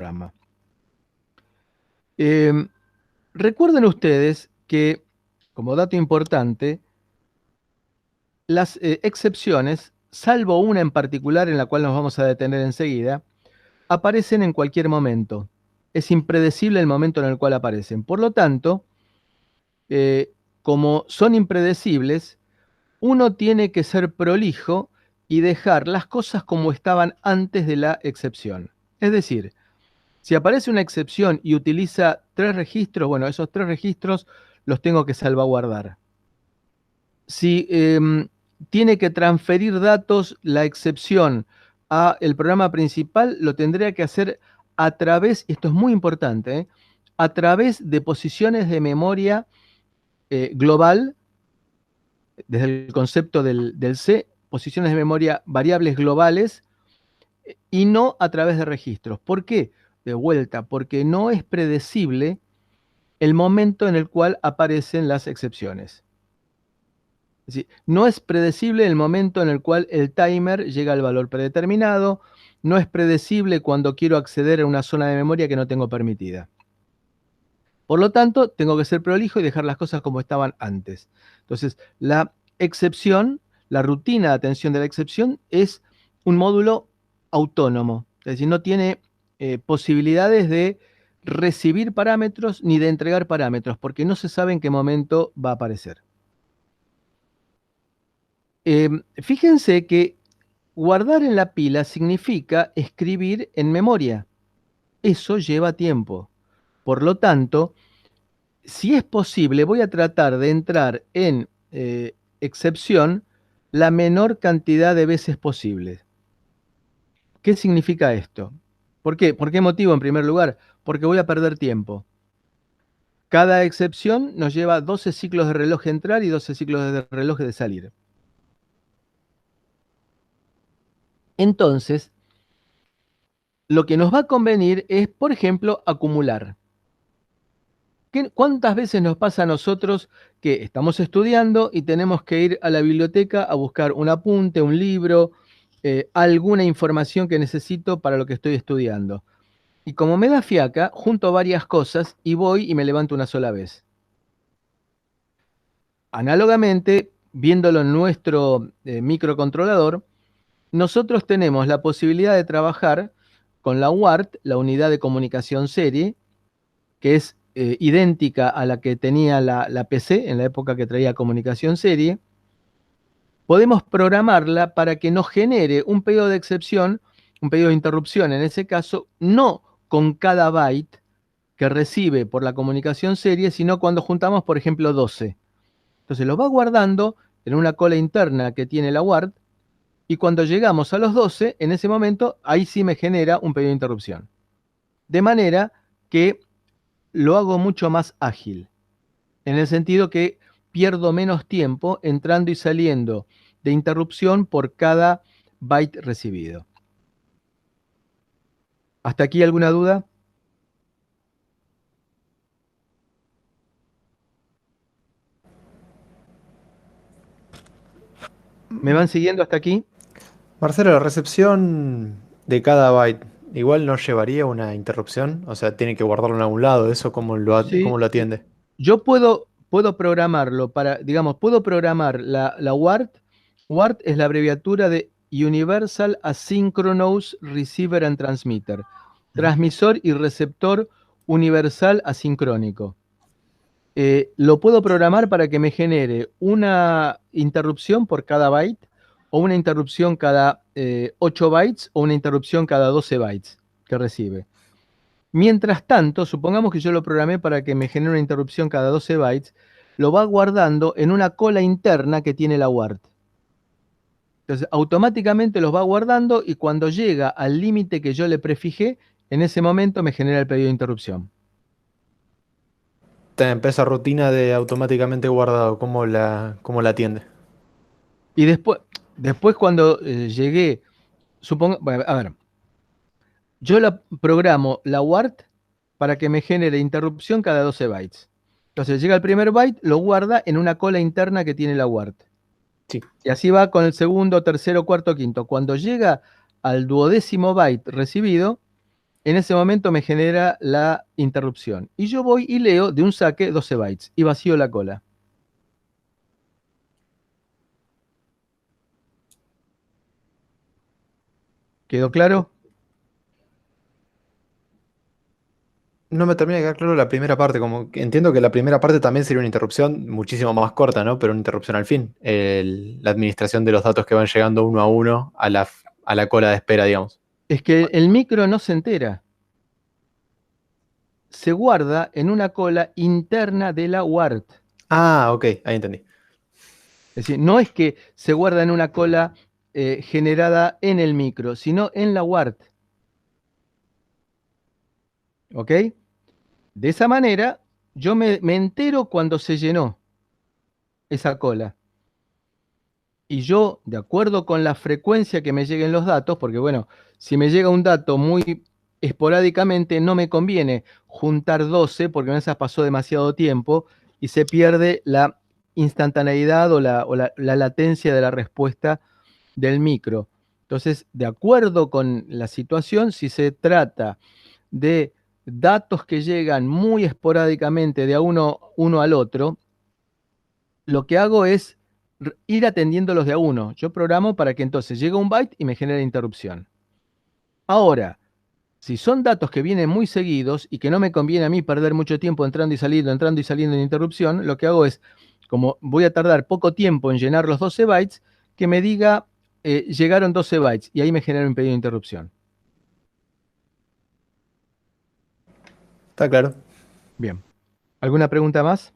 programa. Recuerden ustedes que, como dato importante, las excepciones, salvo una en particular en la cual nos vamos a detener enseguida, aparecen en cualquier momento. Es impredecible el momento en el cual aparecen. Por lo tanto, como son impredecibles, uno tiene que ser prolijo y dejar las cosas como estaban antes de la excepción. Es decir, si aparece una excepción y utiliza 3 registros, bueno, esos 3 registros los tengo que salvaguardar. Si tiene que transferir datos la excepción a el programa principal, lo tendría que hacer a través, y esto es muy importante, a través de posiciones de memoria global, desde el concepto del C, posiciones de memoria variables globales, y no a través de registros. ¿Por qué? De vuelta, porque no es predecible el momento en el cual aparecen las excepciones. Es decir, no es predecible el momento en el cual el timer llega al valor predeterminado, no es predecible cuando quiero acceder a una zona de memoria que no tengo permitida. Por lo tanto, tengo que ser prolijo y dejar las cosas como estaban antes. Entonces, la excepción, la rutina de atención de la excepción es un módulo autónomo, es decir, no tiene posibilidades de recibir parámetros ni de entregar parámetros, porque no se sabe en qué momento va a aparecer. Fíjense que guardar en la pila significa escribir en memoria. Eso lleva tiempo. Por lo tanto, si es posible, voy a tratar de entrar en excepción la menor cantidad de veces posible. ¿Qué significa esto? ¿Por qué? ¿Por qué motivo, en primer lugar? Porque voy a perder tiempo. Cada excepción nos lleva 12 ciclos de reloj de entrar y 12 ciclos de reloj de salir. Entonces, lo que nos va a convenir es, por ejemplo, acumular. ¿Cuántas veces nos pasa a nosotros que estamos estudiando y tenemos que ir a la biblioteca a buscar un apunte, un libro, alguna información que necesito para lo que estoy estudiando? Y como me da fiaca, junto varias cosas y voy y me levanto una sola vez. Análogamente, viéndolo en nuestro microcontrolador, nosotros tenemos la posibilidad de trabajar con la UART, la unidad de comunicación serie, que es idéntica a la que tenía la PC en la época que traía comunicación serie. Podemos programarla para que nos genere un pedido de excepción, un pedido de interrupción en ese caso, no con cada byte que recibe por la comunicación serie, sino cuando juntamos, por ejemplo, 12. Entonces lo va guardando en una cola interna que tiene la UART, y cuando llegamos a los 12, en ese momento, ahí sí me genera un pedido de interrupción. De manera que lo hago mucho más ágil, en el sentido que pierdo menos tiempo entrando y saliendo de interrupción por cada byte recibido. ¿Hasta aquí alguna duda? ¿Me van siguiendo hasta aquí? Marcelo, la recepción de cada byte igual no llevaría una interrupción, o sea, tiene que guardarlo en algún lado, ¿eso Sí, cómo lo sí. atiende? Yo puedo programarlo para, digamos, puedo programar la UART. UART es la abreviatura de Universal Asynchronous Receiver and Transmitter, Ujú. transmisor y receptor universal asincrónico. Lo puedo programar para que me genere una interrupción por cada byte, o una interrupción cada 8 bytes, o una interrupción cada 12 bytes que recibe. Mientras tanto, supongamos que yo lo programé para que me genere una interrupción cada 12 bytes, lo va guardando en una cola interna que tiene la UART. Entonces, automáticamente los va guardando, y cuando llega al límite que yo le prefijé, en ese momento me genera el pedido de interrupción. Esa rutina de automáticamente guardado, cómo la atiende? Y después cuando llegué, bueno, a ver, yo programo la UART para que me genere interrupción cada 12 bytes. Entonces llega el primer byte, lo guarda en una cola interna que tiene la UART. Sí. Y así va con el segundo, tercero, cuarto, quinto. Cuando llega al duodécimo byte recibido, en ese momento me genera la interrupción. Y yo voy y leo de un saque 12 bytes y vacío la cola. ¿Quedó claro? No me termina de quedar claro la primera parte, como que entiendo que la primera parte también sería una interrupción muchísimo más corta, ¿no? Pero una interrupción al fin. La administración de los datos que van llegando uno a uno a la cola de espera, digamos. Es que el micro no se entera. Se guarda en una cola interna de la UART. Ah, ok, ahí entendí. Es decir, no es que se guarda en una cola generada en el micro, sino en la UART. ¿Ok? De esa manera, yo me entero cuando se llenó esa cola. Y yo, de acuerdo con la frecuencia que me lleguen los datos, porque bueno, si me llega un dato muy esporádicamente, no me conviene juntar 12 porque en esas pasó demasiado tiempo y se pierde la instantaneidad o la latencia de la respuesta del micro. Entonces, de acuerdo con la situación, si se trata de datos que llegan muy esporádicamente de uno al otro, lo que hago es ir atendiéndolos de a uno. Yo programo para que entonces llegue un byte y me genere interrupción. Ahora, si son datos que vienen muy seguidos y que no me conviene a mí perder mucho tiempo entrando y saliendo en interrupción, lo que hago es, como voy a tardar poco tiempo en llenar los 12 bytes, que me diga llegaron 12 bytes y ahí me genera un pedido de interrupción. Está claro. Bien. ¿Alguna pregunta más?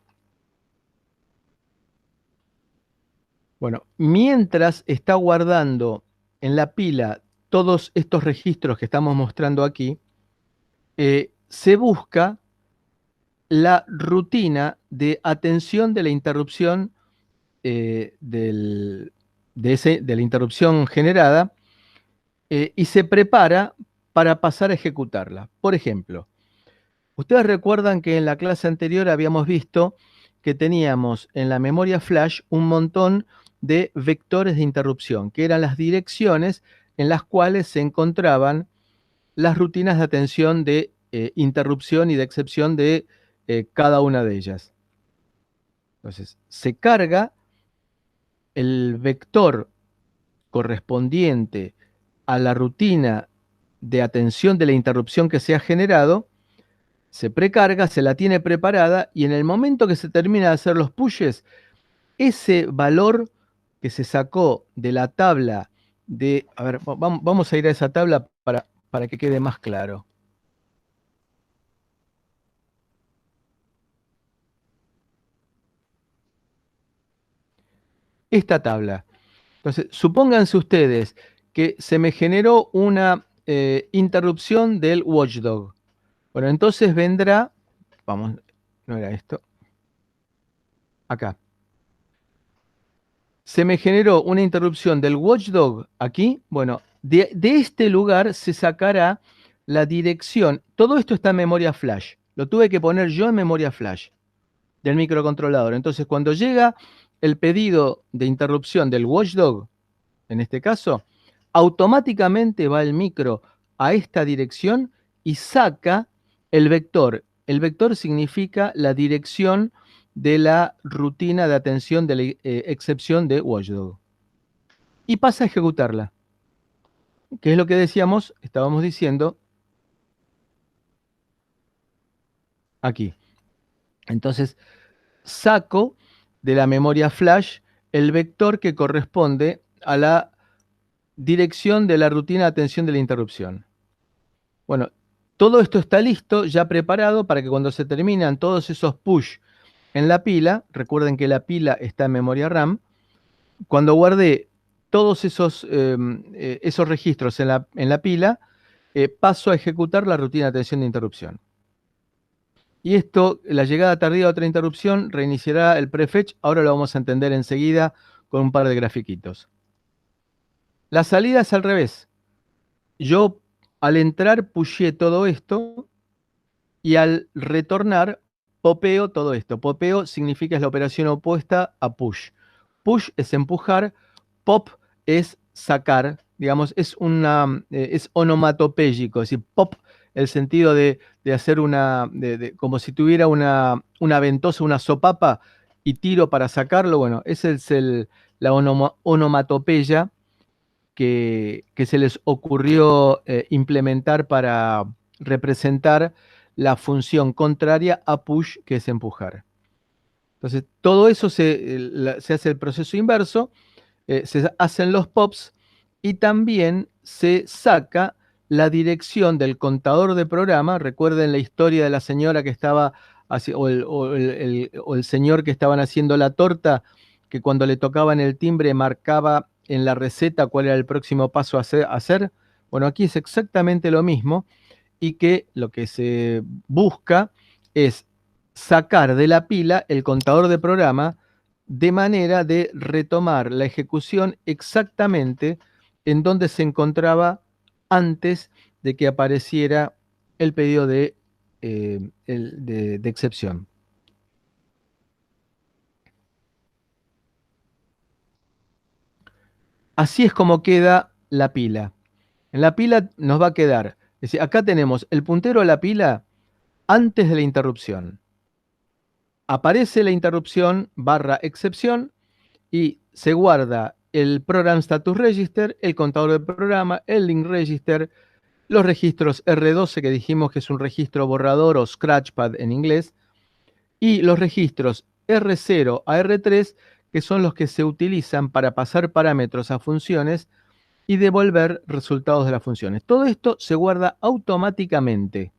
Bueno, mientras está guardando en la pila todos estos registros que estamos mostrando aquí, se busca la rutina de atención de la interrupción de la interrupción generada y se prepara para pasar a ejecutarla. Por ejemplo, ustedes recuerdan que en la clase anterior habíamos visto que teníamos en la memoria flash un montón de vectores de interrupción, que eran las direcciones en las cuales se encontraban las rutinas de atención de interrupción y de excepción de cada una de ellas. Entonces, se carga el vector correspondiente a la rutina de atención de la interrupción que se ha generado, se precarga, se la tiene preparada y en el momento que se termina de hacer los pushes, ese valor que se sacó de la tabla de, a ver, vamos a ir a esa tabla para que quede más claro. Esta tabla. Entonces, supónganse ustedes que se me generó una interrupción del watchdog. Bueno, entonces vendrá, vamos, no era esto, acá. Se me generó una interrupción del watchdog aquí. Bueno, de este lugar se sacará la dirección. Todo esto está en memoria flash. Lo tuve que poner yo en memoria flash del microcontrolador. Entonces, cuando llega el pedido de interrupción del watchdog, en este caso, automáticamente va el micro a esta dirección y saca el vector. El vector significa la dirección de la rutina de atención de la excepción de watchdog. Y pasa a ejecutarla. ¿Qué es lo que decíamos? Estábamos diciendo aquí. Entonces, saco de la memoria flash el vector que corresponde a la dirección de la rutina de atención de la interrupción. Bueno, todo esto está listo, ya preparado para que cuando se terminan todos esos push en la pila, recuerden que la pila está en memoria RAM, cuando guardé todos esos registros en la pila, paso a ejecutar la rutina de atención de interrupción. Y esto, la llegada tardía de otra interrupción, reiniciará el prefetch. Ahora lo vamos a entender enseguida con un par de grafiquitos. La salida es al revés. Yo al entrar pushé todo esto y al retornar popeo todo esto. Popeo significa es la operación opuesta a push. Push es empujar, pop es sacar, digamos, es onomatopéyico, es decir, pop el sentido de hacer como si tuviera una ventosa, una sopapa, y tiro para sacarlo. Bueno, esa es la onomatopeya que se les ocurrió implementar para representar la función contraria a push, que es empujar. Entonces, todo eso se hace el proceso inverso, se hacen los pops y también se saca la dirección del contador de programa. Recuerden la historia de la señora que estaba, o el señor que estaban haciendo la torta, que cuando le tocaban el timbre marcaba en la receta cuál era el próximo paso a hacer. Bueno, aquí es exactamente lo mismo, y que lo que se busca es sacar de la pila el contador de programa de manera de retomar la ejecución exactamente en donde se encontraba antes de que apareciera el pedido de excepción. Así es como queda la pila. En la pila nos va a quedar, es decir, acá tenemos el puntero a la pila antes de la interrupción. Aparece la interrupción / excepción y se guarda el Program Status Register, el contador de programa, el Link Register, los registros R12, que dijimos que es un registro borrador o scratchpad en inglés, y los registros R0 a R3, que son los que se utilizan para pasar parámetros a funciones y devolver resultados de las funciones. Todo esto se guarda automáticamente,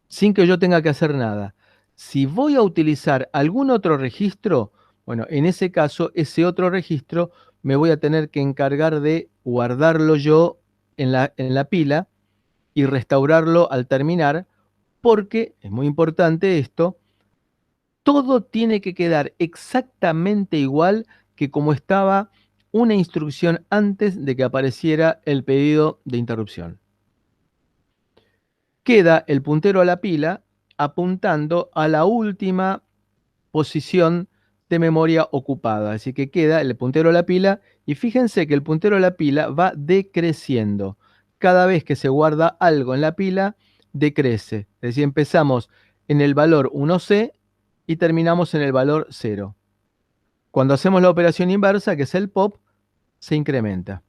sin que yo tenga que hacer nada. Si voy a utilizar algún otro registro, bueno, en ese caso, ese otro registro me voy a tener que encargar de guardarlo yo en la pila y restaurarlo al terminar, porque, es muy importante esto, todo tiene que quedar exactamente igual que como estaba una instrucción antes de que apareciera el pedido de interrupción. Queda el puntero a la pila apuntando a la última posición de memoria ocupada. Así que queda el puntero a la pila, y fíjense que el puntero a la pila va decreciendo. Cada vez que se guarda algo en la pila, decrece. Es decir, empezamos en el valor 1C y terminamos en el valor 0. Cuando hacemos la operación inversa, que es el pop, se incrementa.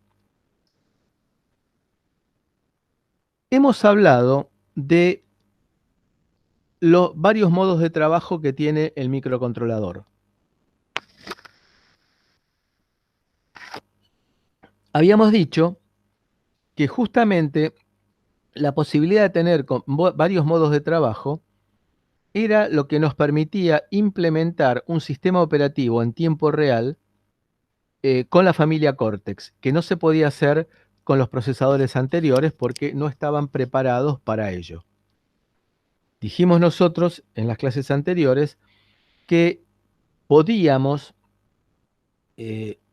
Hemos hablado de los varios modos de trabajo que tiene el microcontrolador. Habíamos dicho que justamente la posibilidad de tener varios modos de trabajo era lo que nos permitía implementar un sistema operativo en tiempo real con la familia Cortex, que no se podía hacer con los procesadores anteriores porque no estaban preparados para ello. Dijimos nosotros en las clases anteriores que podíamos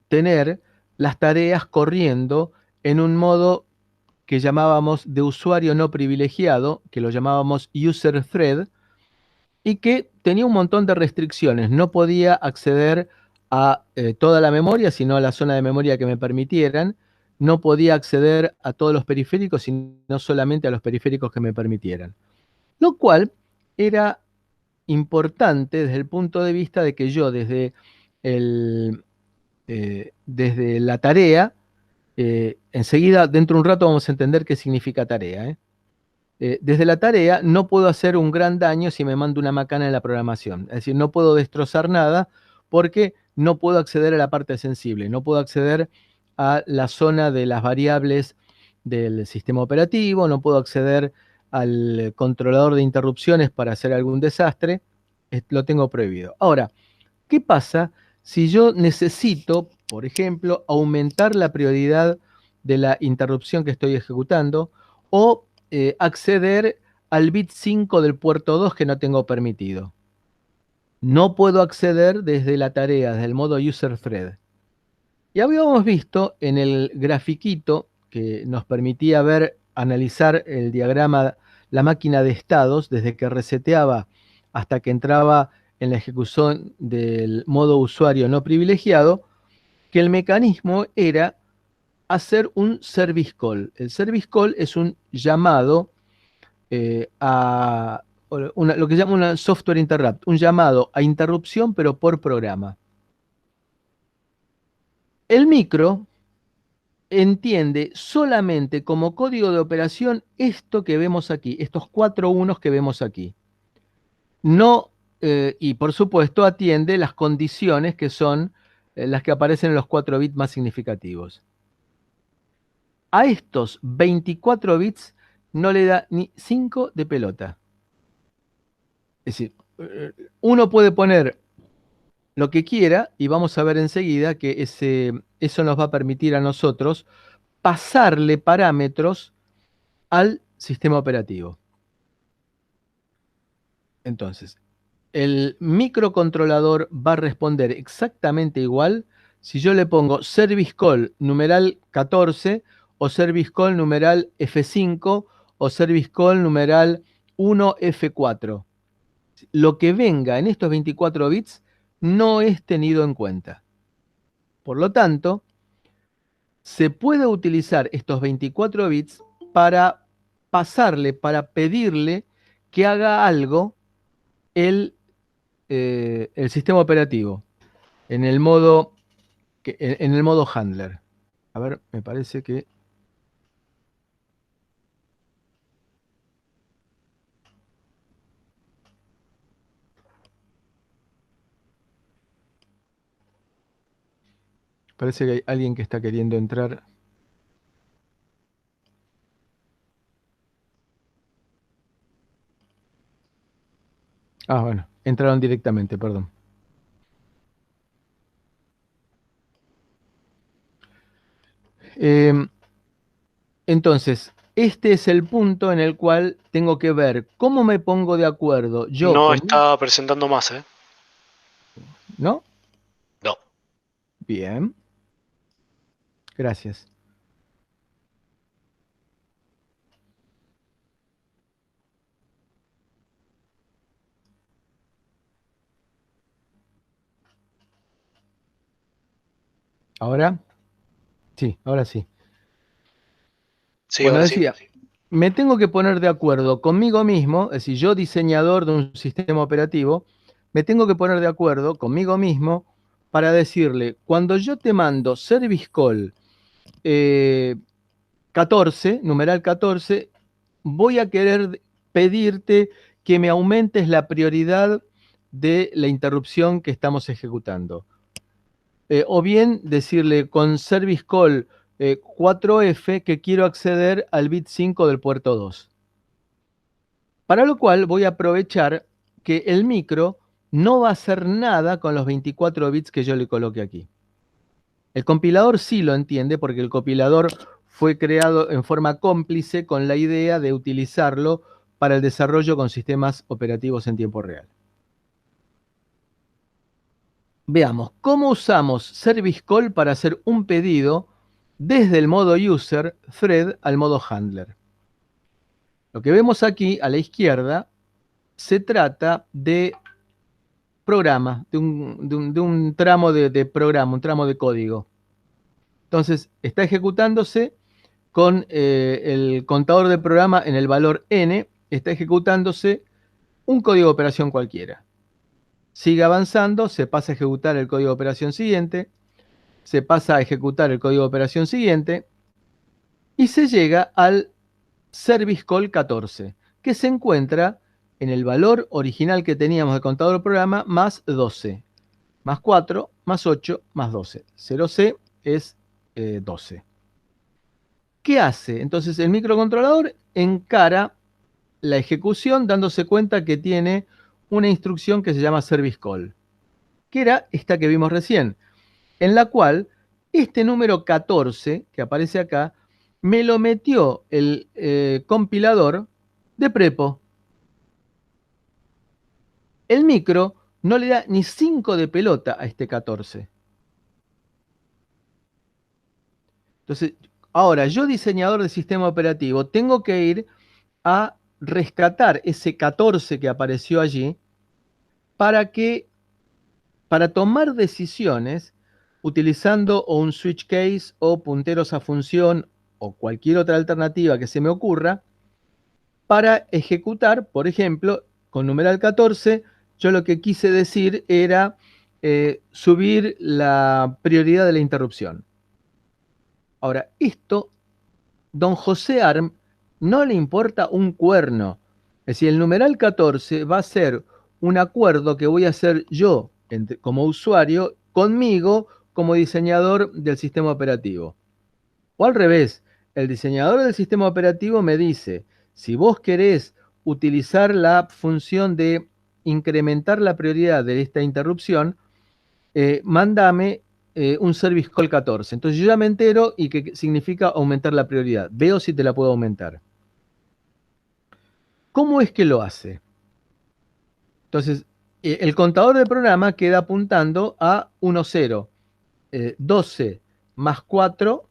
tener las tareas corriendo en un modo que llamábamos de usuario no privilegiado, que lo llamábamos user thread, y que tenía un montón de restricciones. No podía acceder a toda la memoria, sino a la zona de memoria que me permitieran. No podía acceder a todos los periféricos, sino solamente a los periféricos que me permitieran. Lo cual era importante desde el punto de vista de que yo desde la tarea, enseguida, dentro de un rato vamos a entender qué significa tarea. Desde la tarea no puedo hacer un gran daño si me mando una macana en la programación. Es decir, no puedo destrozar nada porque no puedo acceder a la parte sensible, no puedo acceder a la zona de las variables del sistema operativo, no puedo acceder al controlador de interrupciones para hacer algún desastre, lo tengo prohibido. Ahora, ¿qué pasa si yo necesito, por ejemplo, aumentar la prioridad de la interrupción que estoy ejecutando o acceder al bit 5 del puerto 2 que no tengo permitido? No puedo acceder desde la tarea, desde el modo user thread. Y habíamos visto en el grafiquito que nos permitía analizar el diagrama, la máquina de estados, desde que reseteaba hasta que entraba en la ejecución del modo usuario no privilegiado, que el mecanismo era hacer un service call. El service call es un llamado lo que se llama una software interrupt, un llamado a interrupción pero por programa. El micro entiende solamente como código de operación esto que vemos aquí, estos 4 unos que vemos aquí. No, y por supuesto atiende las condiciones que son las que aparecen en los 4 bits más significativos. A estos 24 bits no le da ni 5 de pelota. Es decir, uno puede poner lo que quiera y vamos a ver enseguida que eso nos va a permitir a nosotros pasarle parámetros al sistema operativo. Entonces, el microcontrolador va a responder exactamente igual si yo le pongo service call numeral 14 o service call numeral F5 o service call numeral 1F4. Lo que venga en estos 24 bits no es tenido en cuenta. Por lo tanto, se puede utilizar estos 24 bits para pasarle, para pedirle que haga algo el sistema operativo en el modo, en el modo handler. A ver, me parece que... Parece que hay alguien que está queriendo entrar. Ah, bueno, entraron directamente, perdón. Entonces, este es el punto en el cual tengo que ver cómo me pongo de acuerdo yo No con... está presentando más, ¿eh? ¿No? No. Bien, gracias. ¿Ahora? Sí, ahora sí. Sí, Bueno, ahora sí. decía, me tengo que poner de acuerdo conmigo mismo, es decir, yo diseñador de un sistema operativo, me tengo que poner de acuerdo conmigo mismo para decirle, cuando yo te mando service call 14, numeral 14, voy a querer pedirte que me aumentes la prioridad de la interrupción que estamos ejecutando. O bien decirle con service call 4F que quiero acceder al bit 5 del puerto 2. Para lo cual voy a aprovechar que el micro no va a hacer nada con los 24 bits que yo le coloque aquí. El compilador sí lo entiende porque el compilador fue creado en forma cómplice con la idea de utilizarlo para el desarrollo con sistemas operativos en tiempo real. Veamos, ¿cómo usamos Service Call para hacer un pedido desde el modo User, Thread, al modo Handler? Lo que vemos aquí a la izquierda se trata de programa, de un tramo de programa, un tramo de código. Entonces, está ejecutándose con el contador de programa en el valor n, está ejecutándose un código de operación cualquiera. Sigue avanzando, se pasa a ejecutar el código de operación siguiente, se pasa a ejecutar el código de operación siguiente y se llega al service call 14, que se encuentra en el valor original que teníamos de contador de programa más 12, más 4, más 8, más 12. 0C es 12. ¿Qué hace? Entonces el microcontrolador encara la ejecución dándose cuenta que tiene una instrucción que se llama service call, que era esta que vimos recién, en la cual este número 14 que aparece acá me lo metió el compilador de prepo. El micro no le da ni 5 de pelota a este 14. Entonces, ahora yo diseñador de sistema operativo tengo que ir a rescatar ese 14 que apareció allí para tomar decisiones utilizando o un switch case o punteros a función o cualquier otra alternativa que se me ocurra, para ejecutar, por ejemplo, con numeral 14, yo lo que quise decir era subir la prioridad de la interrupción. Ahora, esto, don José Arm no le importa un cuerno. Es decir, el numeral 14 va a ser un acuerdo que voy a hacer yo como usuario conmigo como diseñador del sistema operativo. O al revés, el diseñador del sistema operativo me dice, si vos querés utilizar la función de incrementar la prioridad de esta interrupción, mándame un service call 14. Entonces yo ya me entero y que significa aumentar la prioridad. Veo si te la puedo aumentar. ¿Cómo es que lo hace? Entonces, el contador del programa queda apuntando a 1,0. 12 más 4.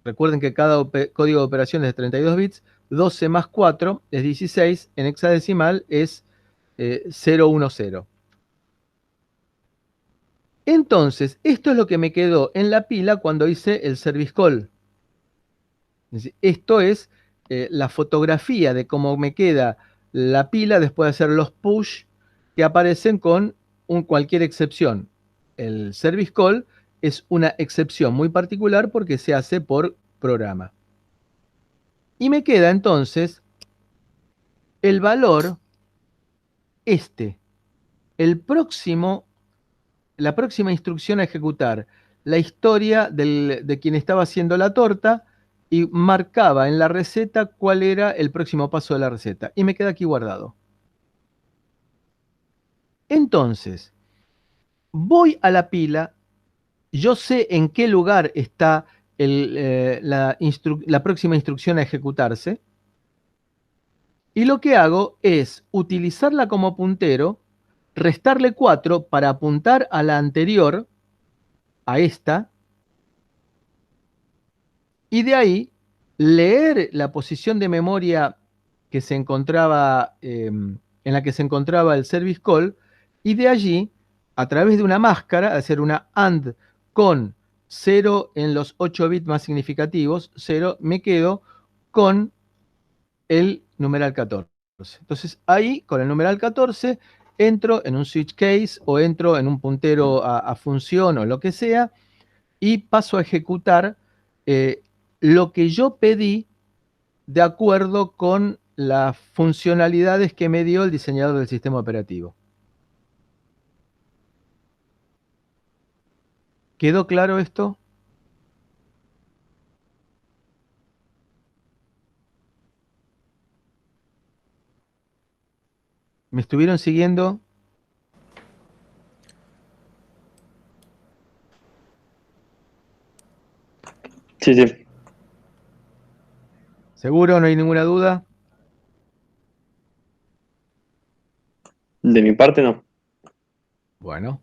Recuerden que cada código de operación es de 32 bits. 12 más 4 es 16. En hexadecimal es 010. Entonces, esto es lo que me quedó en la pila cuando hice el service call. Esto es la fotografía de cómo me queda la pila después de hacer los push que aparecen con cualquier excepción. El service call es una excepción muy particular porque se hace por programa. Y me queda entonces el valor el próximo, la próxima instrucción a ejecutar, la historia de quien estaba haciendo la torta y marcaba en la receta cuál era el próximo paso de la receta. Y me queda aquí guardado. Entonces, voy a la pila, yo sé en qué lugar está la próxima instrucción a ejecutarse, y lo que hago es utilizarla como puntero, restarle 4 para apuntar a la anterior, a esta, y de ahí leer la posición de memoria que se encontraba, en la que se encontraba el service call, y de allí, a través de una máscara, hacer una AND con 0 en los 8 bits más significativos, 0, me quedo con el numeral 14. Entonces ahí, con el numeral 14, entro en un switch case o entro en un puntero a función o lo que sea y paso a ejecutar lo que yo pedí de acuerdo con las funcionalidades que me dio el diseñador del sistema operativo. ¿Quedó claro esto? ¿Me estuvieron siguiendo? Sí, sí. ¿Seguro? ¿No hay ninguna duda? De mi parte no. Bueno.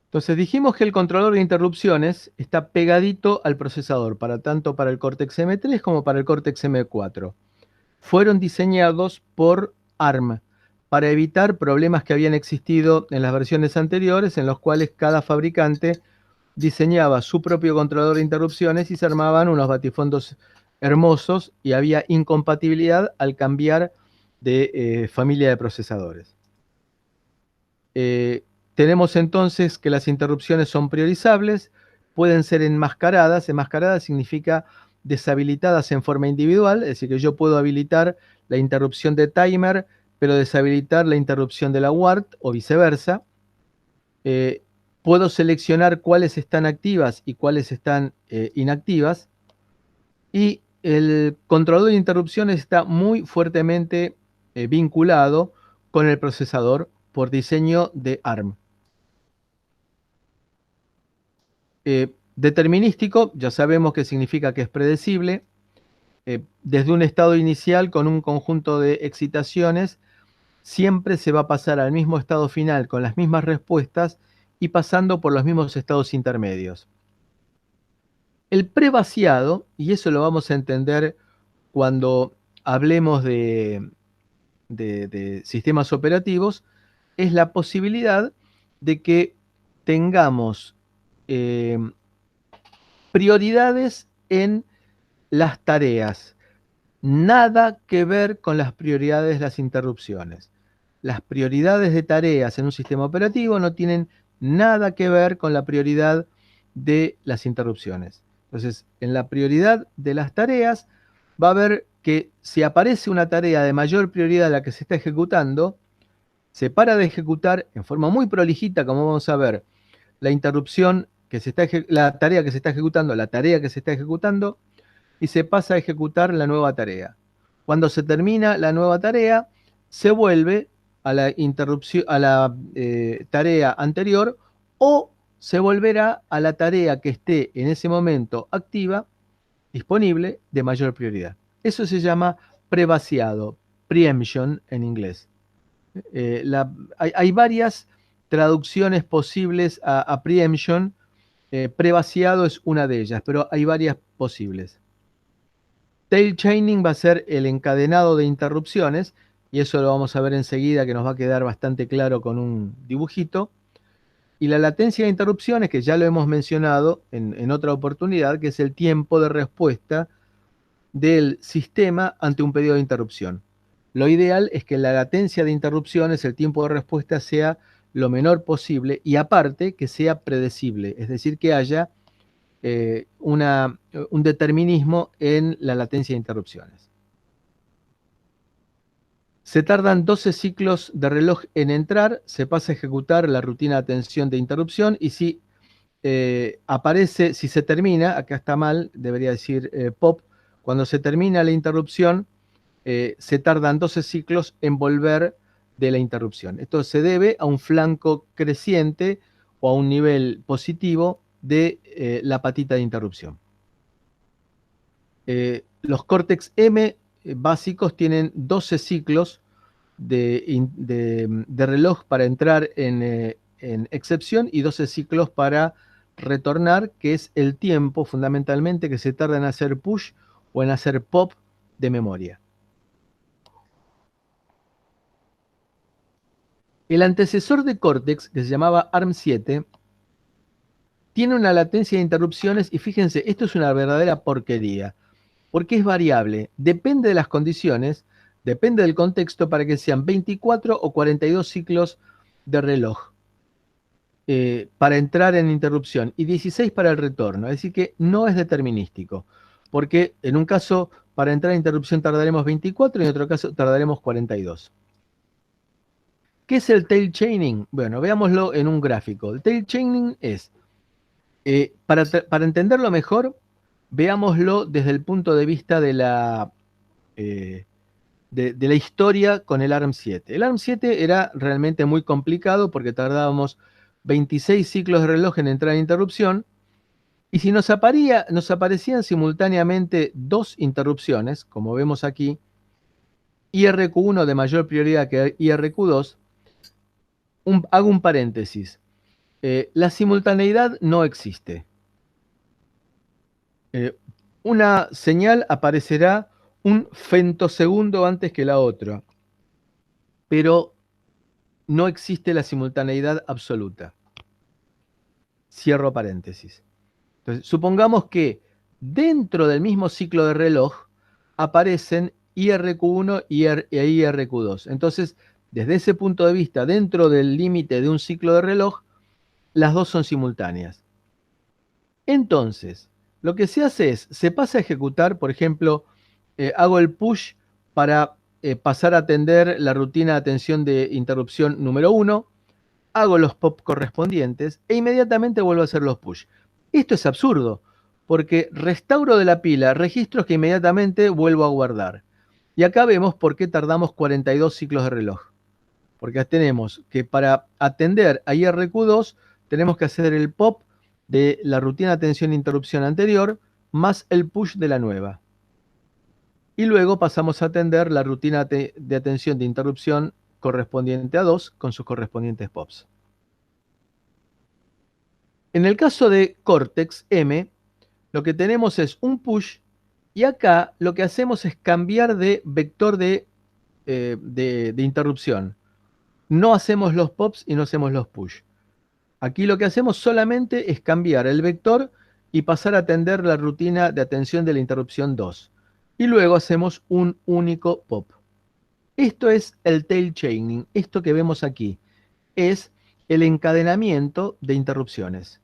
Entonces dijimos que el controlador de interrupciones está pegadito al procesador, tanto para el Cortex M3 como para el Cortex M4. Fueron diseñados por ARM para evitar problemas que habían existido en las versiones anteriores, en los cuales cada fabricante diseñaba su propio controlador de interrupciones y se armaban unos batifondos hermosos y había incompatibilidad al cambiar de familia de procesadores. Tenemos entonces que las interrupciones son priorizables, pueden ser enmascaradas. Enmascaradas significa deshabilitadas en forma individual, es decir, que yo puedo habilitar la interrupción de timer, pero deshabilitar la interrupción de la WART o viceversa. Puedo seleccionar cuáles están activas y cuáles están inactivas. Y el controlador de interrupciones está muy fuertemente vinculado con el procesador por diseño de ARM. Determinístico, ya sabemos que significa que es predecible. Desde un estado inicial con un conjunto de excitaciones, siempre se va a pasar al mismo estado final con las mismas respuestas y pasando por los mismos estados intermedios. El prevaciado, y eso lo vamos a entender cuando hablemos de sistemas operativos, es la posibilidad de que tengamos prioridades en las tareas. nada que ver con las prioridades de las interrupciones. Las prioridades de tareas en un sistema operativo no tienen nada que ver con la prioridad de las interrupciones. Entonces, en la prioridad de las tareas va a haber que si aparece una tarea de mayor prioridad a la que se está ejecutando, se para de ejecutar en forma muy prolijita, como vamos a ver, la interrupción que se está la tarea que se está ejecutando, la tarea que se está ejecutando, y se pasa a ejecutar la nueva tarea. Cuando se termina la nueva tarea, se vuelve a la interrupción, a la tarea anterior, o se volverá a la tarea que esté en ese momento activa, disponible, de mayor prioridad. Eso se llama prevaciado, preemption en inglés. Hay varias traducciones posibles a preemption. Prevaciado es una de ellas, pero hay varias posibles. Tail chaining va a ser el encadenado de interrupciones, y eso lo vamos a ver enseguida, que nos va a quedar bastante claro con un dibujito. Y la latencia de interrupciones, que ya lo hemos mencionado en otra oportunidad, que es el tiempo de respuesta del sistema ante un pedido de interrupción. Lo ideal es que la latencia de interrupciones, el tiempo de respuesta, sea lo menor posible y aparte que sea predecible, es decir, que haya un determinismo en la latencia de interrupciones. Se tardan 12 ciclos de reloj en entrar, se pasa a ejecutar la rutina de atención de interrupción y si aparece, si se termina, acá está mal, debería decir POP, cuando se termina la interrupción, se tardan 12 ciclos en volver de la interrupción. Esto se debe a un flanco creciente o a un nivel positivo de la patita de interrupción. Los Cortex M básicos tienen 12 ciclos de reloj para entrar en excepción y 12 ciclos para retornar, que es el tiempo fundamentalmente que se tarda en hacer push o en hacer pop de memoria. El antecesor de Cortex, que se llamaba ARM7, tiene una latencia de interrupciones y fíjense, esto es una verdadera porquería, porque es variable, depende de las condiciones, depende del contexto para que sean 24 o 42 ciclos de reloj para entrar en interrupción y 16 para el retorno, es decir que no es determinístico, porque en un caso para entrar en interrupción tardaremos 24 y en otro caso tardaremos 42. ¿Qué es el tail chaining? Bueno, veámoslo en un gráfico. El tail chaining es, para entenderlo mejor, veámoslo desde el punto de vista de la historia con el ARM7. El ARM7 era realmente muy complicado porque tardábamos 26 ciclos de reloj en entrar en interrupción, y si nos aparecían simultáneamente dos interrupciones, como vemos aquí, IRQ1 de mayor prioridad que IRQ2, hago un paréntesis. La simultaneidad no existe. Una señal aparecerá un femtosegundo antes que la otra, pero no existe la simultaneidad absoluta. Cierro paréntesis. Entonces, supongamos que dentro del mismo ciclo de reloj aparecen IRQ1 e IRQ2. Entonces, desde ese punto de vista, dentro del límite de un ciclo de reloj, las dos son simultáneas. Entonces, lo que se hace es, se pasa a ejecutar, por ejemplo, hago el push para pasar a atender la rutina de atención de interrupción número 1, hago los pop correspondientes e inmediatamente vuelvo a hacer los push. Esto es absurdo, porque restauro de la pila registros que inmediatamente vuelvo a guardar. Y acá vemos por qué tardamos 42 ciclos de reloj. Porque tenemos que para atender a IRQ2 tenemos que hacer el pop de la rutina de atención e interrupción anterior más el push de la nueva. Y luego pasamos a atender la rutina de atención de interrupción correspondiente a 2 con sus correspondientes pops. En el caso de Cortex M, lo que tenemos es un push y acá lo que hacemos es cambiar de vector de interrupción. No hacemos los pops y no hacemos los push. Aquí lo que hacemos solamente es cambiar el vector y pasar a atender la rutina de atención de la interrupción 2. y luego hacemos un único pop. Esto es el tail chaining. Esto que vemos aquí es el encadenamiento de interrupciones.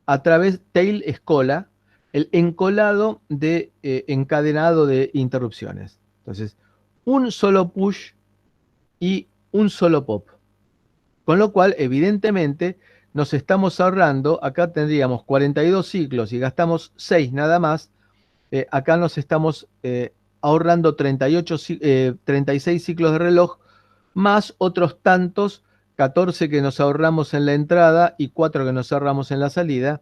A través, tail es cola, el encolado de encadenado de interrupciones. Entonces, un solo push y un solo pop. Con lo cual, evidentemente, nos estamos ahorrando, acá tendríamos 42 ciclos y gastamos 6 nada más, acá nos estamos ahorrando 36 ciclos de reloj, más otros tantos, 14 que nos ahorramos en la entrada y 4 que nos ahorramos en la salida.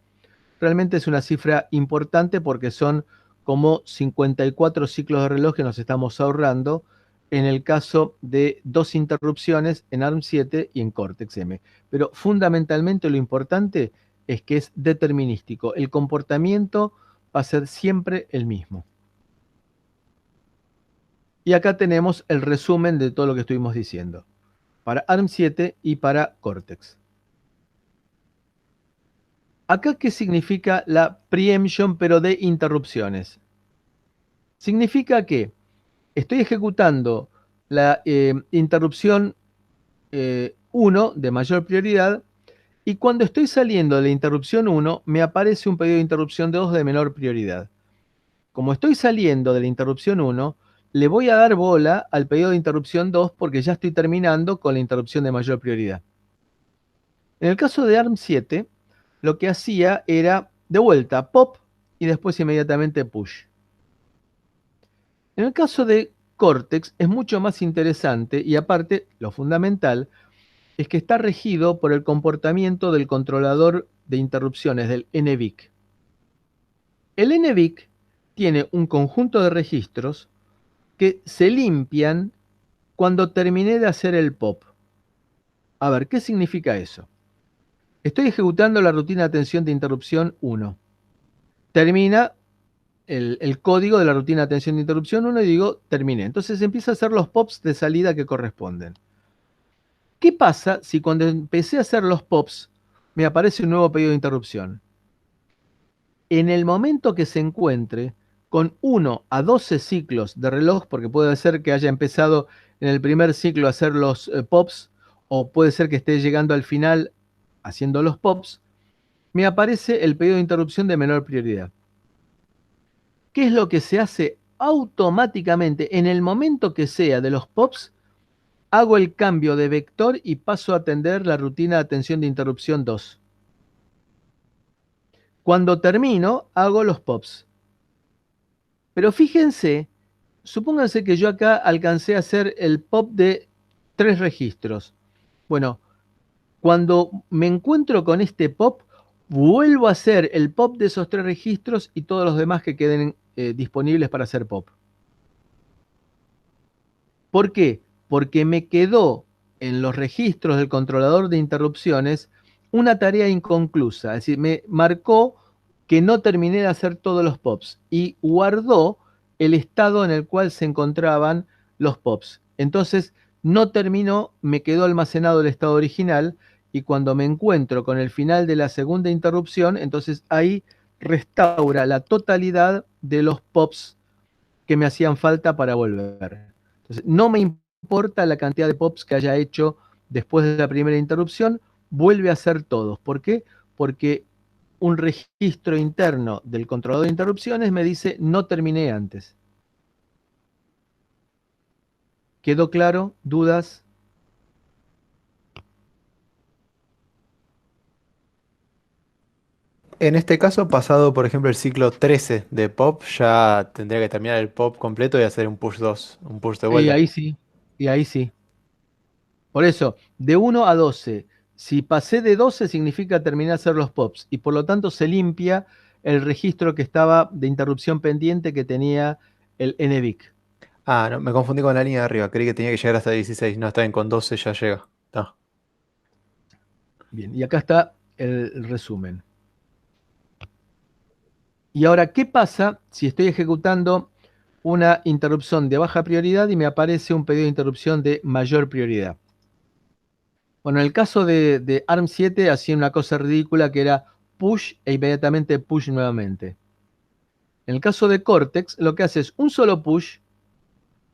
Realmente es una cifra importante porque son como 54 ciclos de reloj que nos estamos ahorrando en el caso de 2 interrupciones en ARM7 y en Cortex-M. Pero fundamentalmente lo importante es que es determinístico. El comportamiento va a ser siempre el mismo. Y acá tenemos el resumen de todo lo que estuvimos diciendo, para ARM7 y para Cortex. Acá, ¿qué significa la preemption, pero de interrupciones? Significa que estoy ejecutando la interrupción 1 de mayor prioridad y cuando estoy saliendo de la interrupción 1 me aparece un pedido de interrupción 2 de menor prioridad. Como estoy saliendo de la interrupción 1, le voy a dar bola al pedido de interrupción 2 porque ya estoy terminando con la interrupción de mayor prioridad. En el caso de ARM7, lo que hacía era de vuelta pop y después inmediatamente push. En el caso de Cortex es mucho más interesante y aparte, lo fundamental, es que está regido por el comportamiento del controlador de interrupciones, del NVIC. El NVIC tiene un conjunto de registros que se limpian cuando terminé de hacer el pop. A ver, ¿qué significa eso? Estoy ejecutando la rutina de atención de interrupción 1. Termina el código de la rutina de atención de interrupción 1 y digo, terminé. Entonces empieza a hacer los pops de salida que corresponden. ¿Qué pasa si cuando empecé a hacer los pops me aparece un nuevo pedido de interrupción? En el momento que se encuentre con 1 a 12 ciclos de reloj, porque puede ser que haya empezado en el primer ciclo a hacer los pops, o puede ser que esté llegando al final haciendo los pops, me aparece el pedido de interrupción de menor prioridad. ¿Qué es lo que se hace automáticamente? En el momento que sea de los pops, hago el cambio de vector y paso a atender la rutina de atención de interrupción 2. Cuando termino, hago los pops. Pero fíjense, supónganse que yo acá alcancé a hacer el pop de 3 registros. Bueno, cuando me encuentro con este pop, vuelvo a hacer el pop de esos 3 registros y todos los demás que queden disponibles para hacer pop. ¿Por qué? Porque me quedó en los registros del controlador de interrupciones una tarea inconclusa. Es decir, me marcó que no terminé de hacer todos los pops y guardó el estado en el cual se encontraban los pops. Entonces, no terminó, me quedó almacenado el estado original y cuando me encuentro con el final de la segunda interrupción, entonces ahí restaura la totalidad de los pops que me hacían falta para volver. Entonces, no me importa la cantidad de pops que haya hecho después de la primera interrupción, vuelve a hacer todos. ¿Por qué? Porque un registro interno del controlador de interrupciones me dice no terminé antes. ¿Quedó claro? ¿Dudas? En este caso, pasado por ejemplo el ciclo 13 de pop, ya tendría que terminar el pop completo y hacer un push 2, un push de Y vuelta. ahí sí, y ahí sí. Por eso, de 1 a 12, si pasé de 12 significa terminar de hacer los pops y por lo tanto se limpia el registro que estaba de interrupción pendiente que tenía el NVIC. Ah, no, me confundí con la línea de arriba, creí que tenía que llegar hasta 16. No, está bien, con 12 ya llega. Está. Bien, y acá está el resumen. Y ahora, ¿qué pasa si estoy ejecutando una interrupción de baja prioridad y me aparece un pedido de interrupción de mayor prioridad? Bueno, en el caso de ARM7 hacía una cosa ridícula que era push e inmediatamente push nuevamente. En el caso de Cortex, lo que hace es un solo push,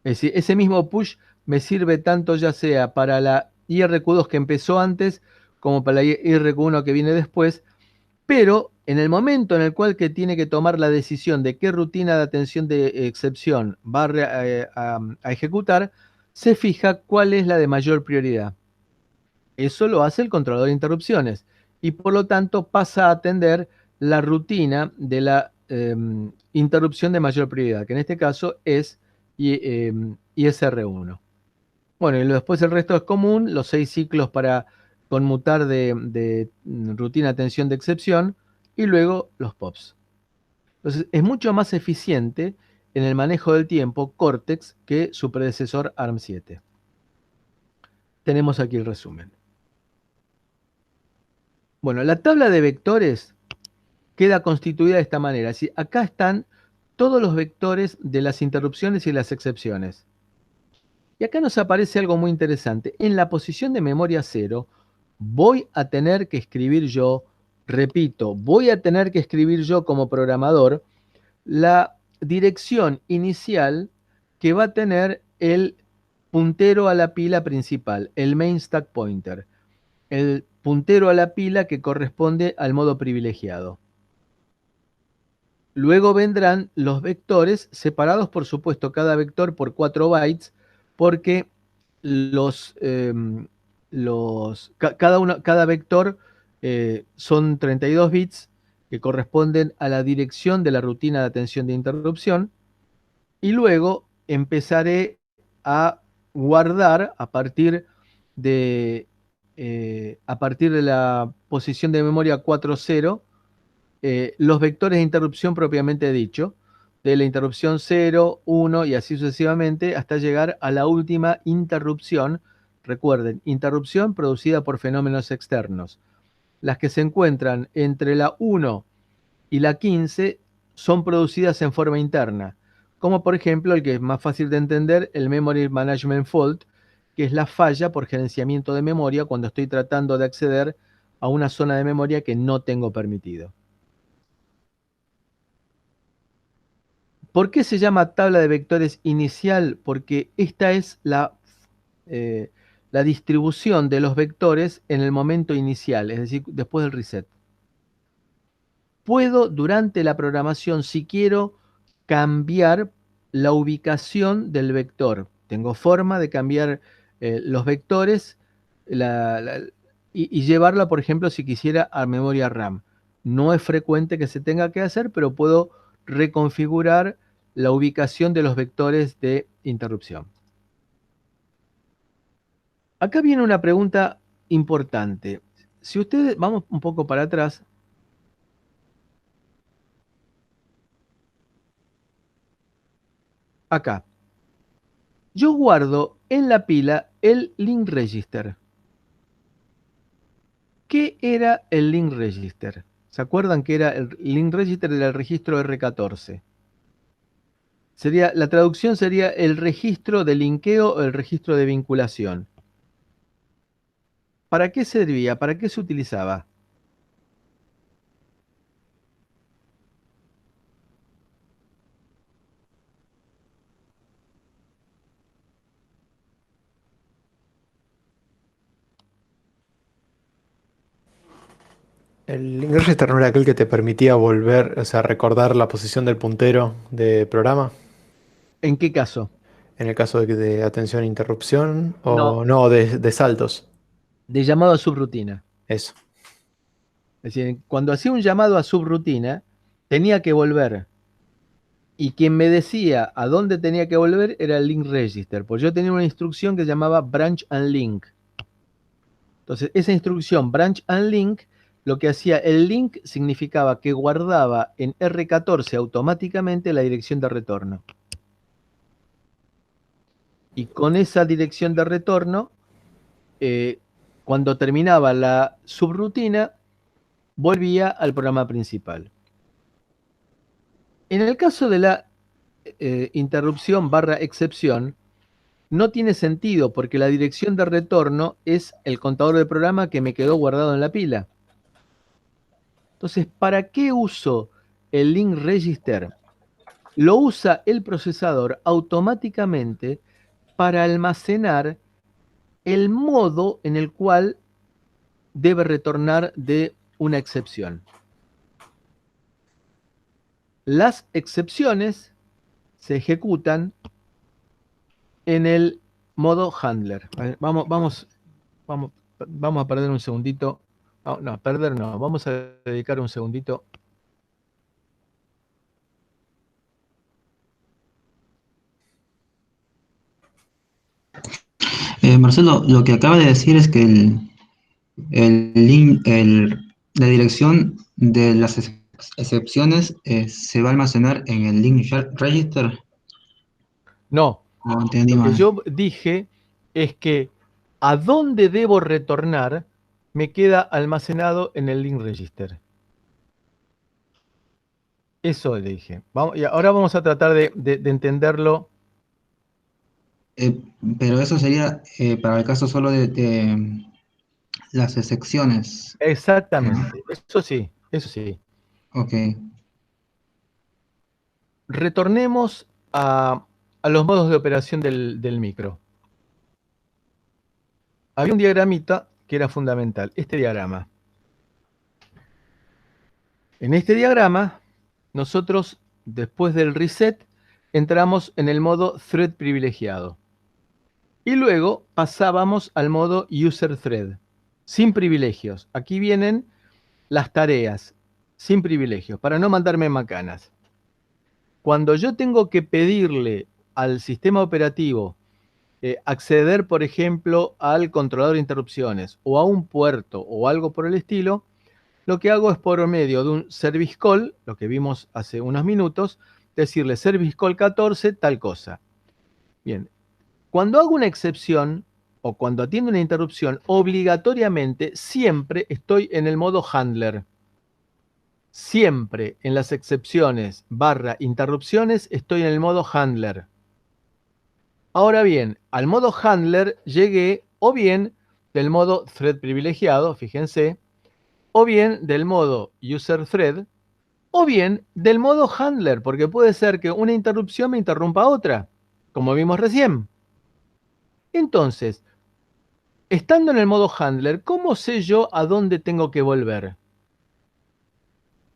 es decir, ese mismo push me sirve tanto ya sea para la IRQ2 que empezó antes, como para la IRQ1 que viene después, pero en el momento en el cual que tiene que tomar la decisión de qué rutina de atención de excepción va a ejecutar, se fija cuál es la de mayor prioridad. Eso lo hace el controlador de interrupciones y por lo tanto pasa a atender la rutina de la interrupción de mayor prioridad, que en este caso es ISR1. Bueno, y después el resto es común, los 6 ciclos para conmutar de rutina de atención de excepción y luego los POPs. Entonces, es mucho más eficiente en el manejo del tiempo Cortex que su predecesor ARM7. Tenemos aquí el resumen. Bueno, la tabla de vectores queda constituida de esta manera. ¿Sí? Acá están todos los vectores de las interrupciones y las excepciones. Y acá nos aparece algo muy interesante. En la posición de memoria 0, voy a tener que escribir yo, repito, voy a tener que escribir yo como programador la dirección inicial que va a tener el puntero a la pila principal, el main stack pointer, el puntero a la pila que corresponde al modo privilegiado. Luego vendrán los vectores separados, por supuesto, cada vector por 4 bytes, porque cada vector son 32 bits que corresponden a la dirección de la rutina de atención de interrupción, y luego empezaré a guardar a partir de la posición de memoria 4.0 los vectores de interrupción propiamente dicho, de la interrupción 0, 1 y así sucesivamente hasta llegar a la última interrupción. Recuerden, interrupción producida por fenómenos externos. Las que se encuentran entre la 1 y la 15 son producidas en forma interna, como por ejemplo el que es más fácil de entender, el Memory Management Fault, que es la falla por gerenciamiento de memoria cuando estoy tratando de acceder a una zona de memoria que no tengo permitido. ¿Por qué se llama tabla de vectores inicial? Porque esta es la distribución de los vectores en el momento inicial, es decir, después del reset. Puedo, durante la programación, si quiero, cambiar la ubicación del vector. Tengo forma de cambiar los vectores y llevarla, por ejemplo, si quisiera a memoria RAM. No es frecuente que se tenga que hacer, pero puedo reconfigurar la ubicación de los vectores de interrupción. Acá viene una pregunta importante. Si ustedes, vamos un poco para atrás. Acá. Yo guardo en la pila el link register. ¿Qué era el link register? ¿Se acuerdan que era el link register del registro R14? La traducción sería el registro de linkeo o el registro de vinculación. ¿Para qué servía? ¿Para qué se utilizaba? El link register no era aquel que te permitía volver, o sea, recordar la posición del puntero de programa. ¿En qué caso? En el caso de atención e interrupción, No, o no, de saltos. de llamado a subrutina. Eso. Es decir, cuando hacía un llamado a subrutina, tenía que volver. Y quien me decía a dónde tenía que volver era el link register, porque yo tenía una instrucción que se llamaba branch and link. Entonces, esa instrucción branch and link, lo que hacía el link significaba que guardaba en R14 automáticamente la dirección de retorno. Y con esa dirección de retorno, cuando terminaba la subrutina, volvía al programa principal. En el caso de la interrupción barra excepción, no tiene sentido porque la dirección de retorno es el contador de programa que me quedó guardado en la pila. Entonces, ¿para qué uso el link register? lo usa el procesador automáticamente para almacenar el modo en el cual debe retornar de una excepción. Las excepciones se ejecutan en el modo handler. A ver, vamos a perder un segundito. No, perder no. Vamos a dedicar un segundito. Marcelo, lo que acaba de decir es que la dirección de las excepciones se va a almacenar en el link register. No, ¿O entendí lo que mal? yo dije es que a dónde debo retornar me queda almacenado en el link register. Eso le dije. Y ahora vamos a tratar de entenderlo. Pero eso sería para el caso solo de las excepciones. Exactamente. Eso sí, eso sí. Ok. Retornemos a los modos de operación del micro. Había un diagramita que era fundamental, este diagrama. En este diagrama, nosotros, después del reset, entramos en el modo thread privilegiado. Y luego pasábamos al modo user thread, sin privilegios. Aquí vienen las tareas, sin privilegios, para no mandarme macanas. Cuando yo tengo que pedirle al sistema operativo acceder, por ejemplo, al controlador de interrupciones o a un puerto o algo por el estilo, lo que hago es por medio de un service call, lo que vimos hace unos minutos, decirle service call 14 tal cosa. Bien, cuando hago una excepción o cuando atiendo una interrupción, obligatoriamente siempre estoy en el modo handler. Siempre en las excepciones / interrupciones estoy en el modo handler. Ahora bien, al modo handler llegué o bien del modo thread privilegiado, fíjense, o bien del modo user thread, o bien del modo handler, porque puede ser que una interrupción me interrumpa otra, como vimos recién. Entonces, estando en el modo handler, ¿cómo sé yo a dónde tengo que volver?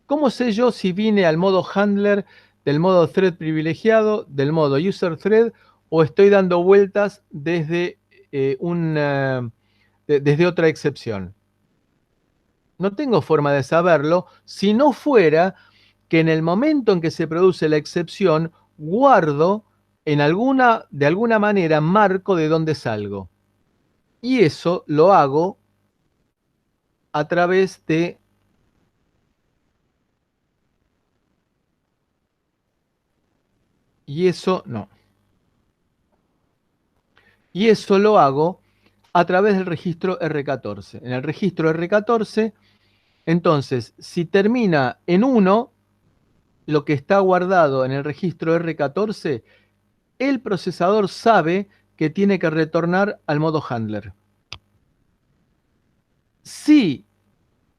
¿Cómo sé yo si vine al modo handler del modo thread privilegiado, del modo user thread, o estoy dando vueltas desde, desde otra excepción? No tengo forma de saberlo si no fuera que en el momento en que se produce la excepción, guardo de alguna manera, marco de dónde salgo. Y eso lo hago a través de Y eso lo hago a través del registro R14. En el registro R14, entonces, si termina en 1, lo que está guardado en el registro R14, el procesador sabe que tiene que retornar al modo handler. Si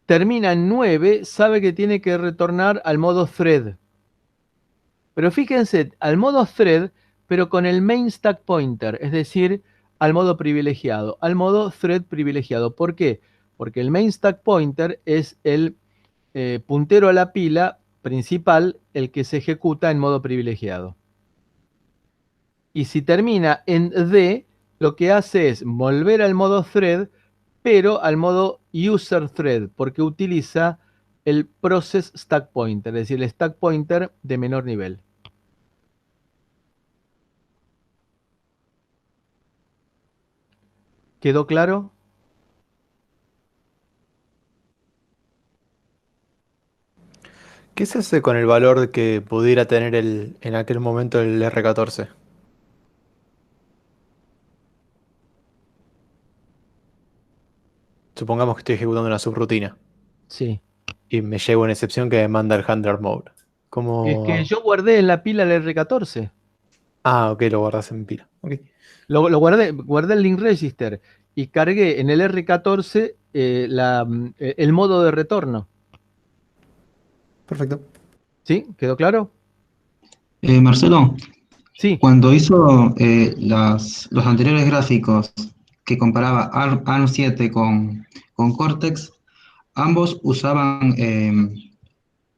termina en 9, sabe que tiene que retornar al modo thread. Pero fíjense, al modo thread, pero con el main stack pointer, es decir, al modo privilegiado, al modo thread privilegiado. ¿Por qué? Porque el main stack pointer es el puntero a la pila principal, el que se ejecuta en modo privilegiado. Y si termina en D, lo que hace es volver al modo thread, pero al modo user thread, porque utiliza el process stack pointer, es decir, el stack pointer de menor nivel. ¿Quedó claro? ¿Qué se hace con el valor que pudiera tener en aquel momento el R14? Supongamos que estoy ejecutando una subrutina Sí. y me llega una excepción que me manda el handler mode. Es que ¿Cómo? yo guardé en la pila el R14. Ah, ok, lo guardas en pila. Ok, Lo guardé el link register y cargué en el R14 el modo de retorno. perfecto. ¿Sí? ¿Quedó claro? Marcelo, Sí, cuando hizo los anteriores gráficos que comparaba ARM 7 con Cortex, ¿ambos usaban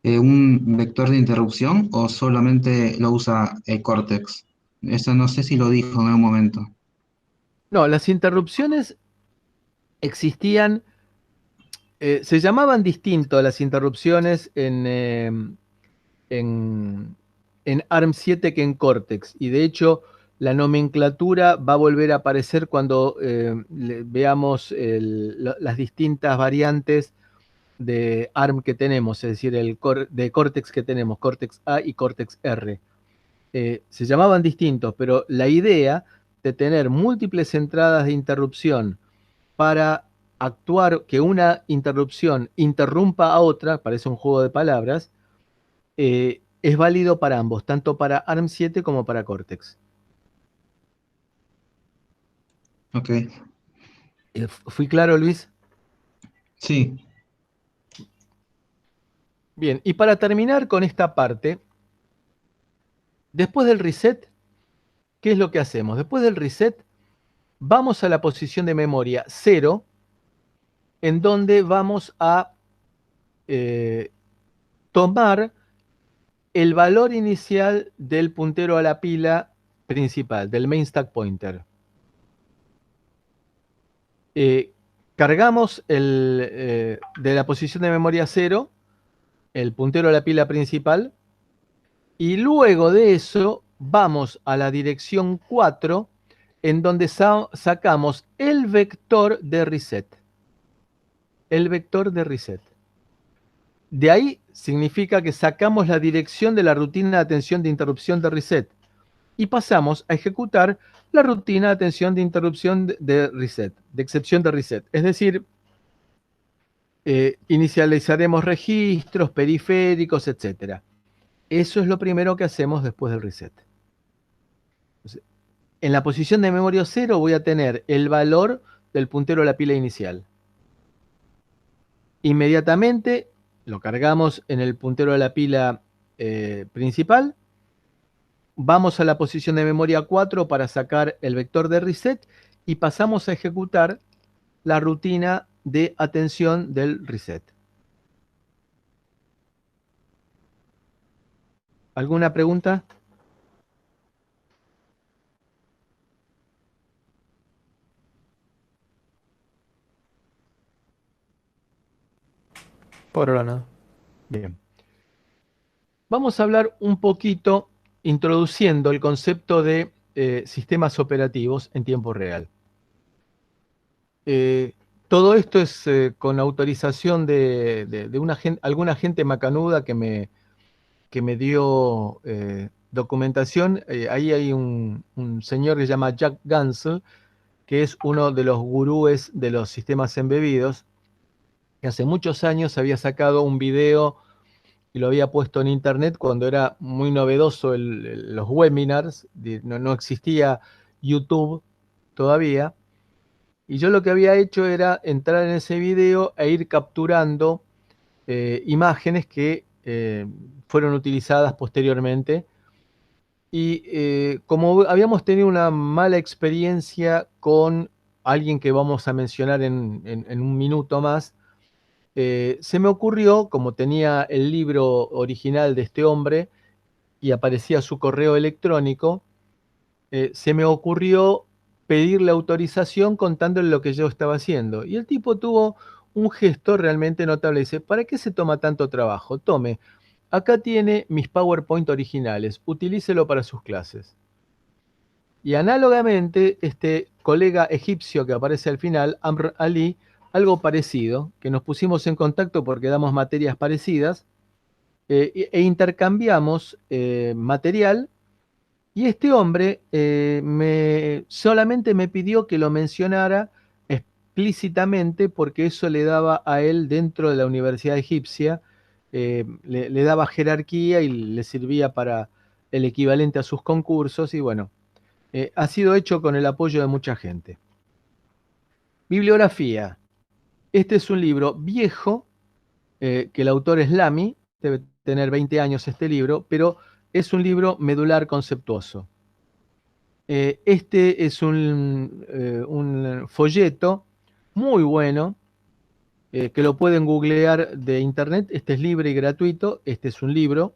un vector de interrupción o solamente lo usa Cortex? Eso no sé si lo dijo en algún momento. no, las interrupciones existían, se llamaban distinto las interrupciones en, en ARM 7 que en Cortex. Y de hecho, la nomenclatura va a volver a aparecer cuando veamos las distintas variantes de ARM que tenemos, es decir, de Cortex que tenemos, Cortex A y Cortex R. Se llamaban distintos, pero la idea de tener múltiples entradas de interrupción para actuar que una interrupción interrumpa a otra, parece un juego de palabras, es válido para ambos, tanto para ARM 7 como para Cortex. Ok, ¿Fui claro, Luis? sí. Bien, y para terminar con esta parte, después del reset, ¿qué es lo que hacemos? Después del reset, vamos a la posición de memoria 0, en donde vamos a eh, tomar el valor inicial del puntero a la pila principal, del main stack pointer. Cargamos de la posición de memoria 0 el puntero a la pila principal y luego de eso vamos a la dirección 4 en donde sacamos el vector de reset. El vector de reset. De ahí significa que sacamos la dirección de la rutina de atención de interrupción de reset y pasamos a ejecutar la rutina de atención de interrupción de reset, de excepción de reset. Es decir, inicializaremos registros, periféricos, etc. Eso es lo primero que hacemos después del reset. Entonces, en la posición de memoria 0 voy a tener el valor del puntero a la pila inicial. Inmediatamente lo cargamos en el puntero de la pila principal. Vamos a la posición de memoria 4 para sacar el vector de reset y pasamos a ejecutar la rutina de atención del reset. ¿Alguna pregunta? Por ahora nada. Bien. Vamos a hablar un poquito, introduciendo el concepto de sistemas operativos en tiempo real. Todo esto es con autorización de alguna gente macanuda que me dio documentación. Ahí hay un señor que se llama Jack Gansel, que es uno de los gurúes de los sistemas embebidos, que hace muchos años había sacado un video y lo había puesto en internet cuando era muy novedoso los webinars, no existía YouTube todavía. Y yo lo que había hecho era entrar en ese video e ir capturando imágenes que fueron utilizadas posteriormente. Y como habíamos tenido una mala experiencia con alguien que vamos a mencionar en un minuto más, se me ocurrió, como tenía el libro original de este hombre y aparecía su correo electrónico, se me ocurrió pedirle autorización contándole lo que yo estaba haciendo. Y el tipo tuvo un gesto realmente notable. Dice, ¿para qué se toma tanto trabajo? Tome, acá tiene mis PowerPoint originales, utilícelo para sus clases. Y análogamente, este colega egipcio que aparece al final, Amr Ali, algo parecido, que nos pusimos en contacto porque damos materias parecidas, e intercambiamos material, y este hombre solamente me pidió que lo mencionara explícitamente porque eso le daba a él dentro de la Universidad Egipcia, le daba jerarquía y le servía para el equivalente a sus concursos, y bueno, ha sido hecho con el apoyo de mucha gente. Bibliografía. Este es un libro viejo, que el autor es Lamy, debe tener 20 años este libro, pero es un libro medular conceptuoso. Este es un folleto muy bueno, que lo pueden googlear de internet. Este es libre y gratuito, este es un libro.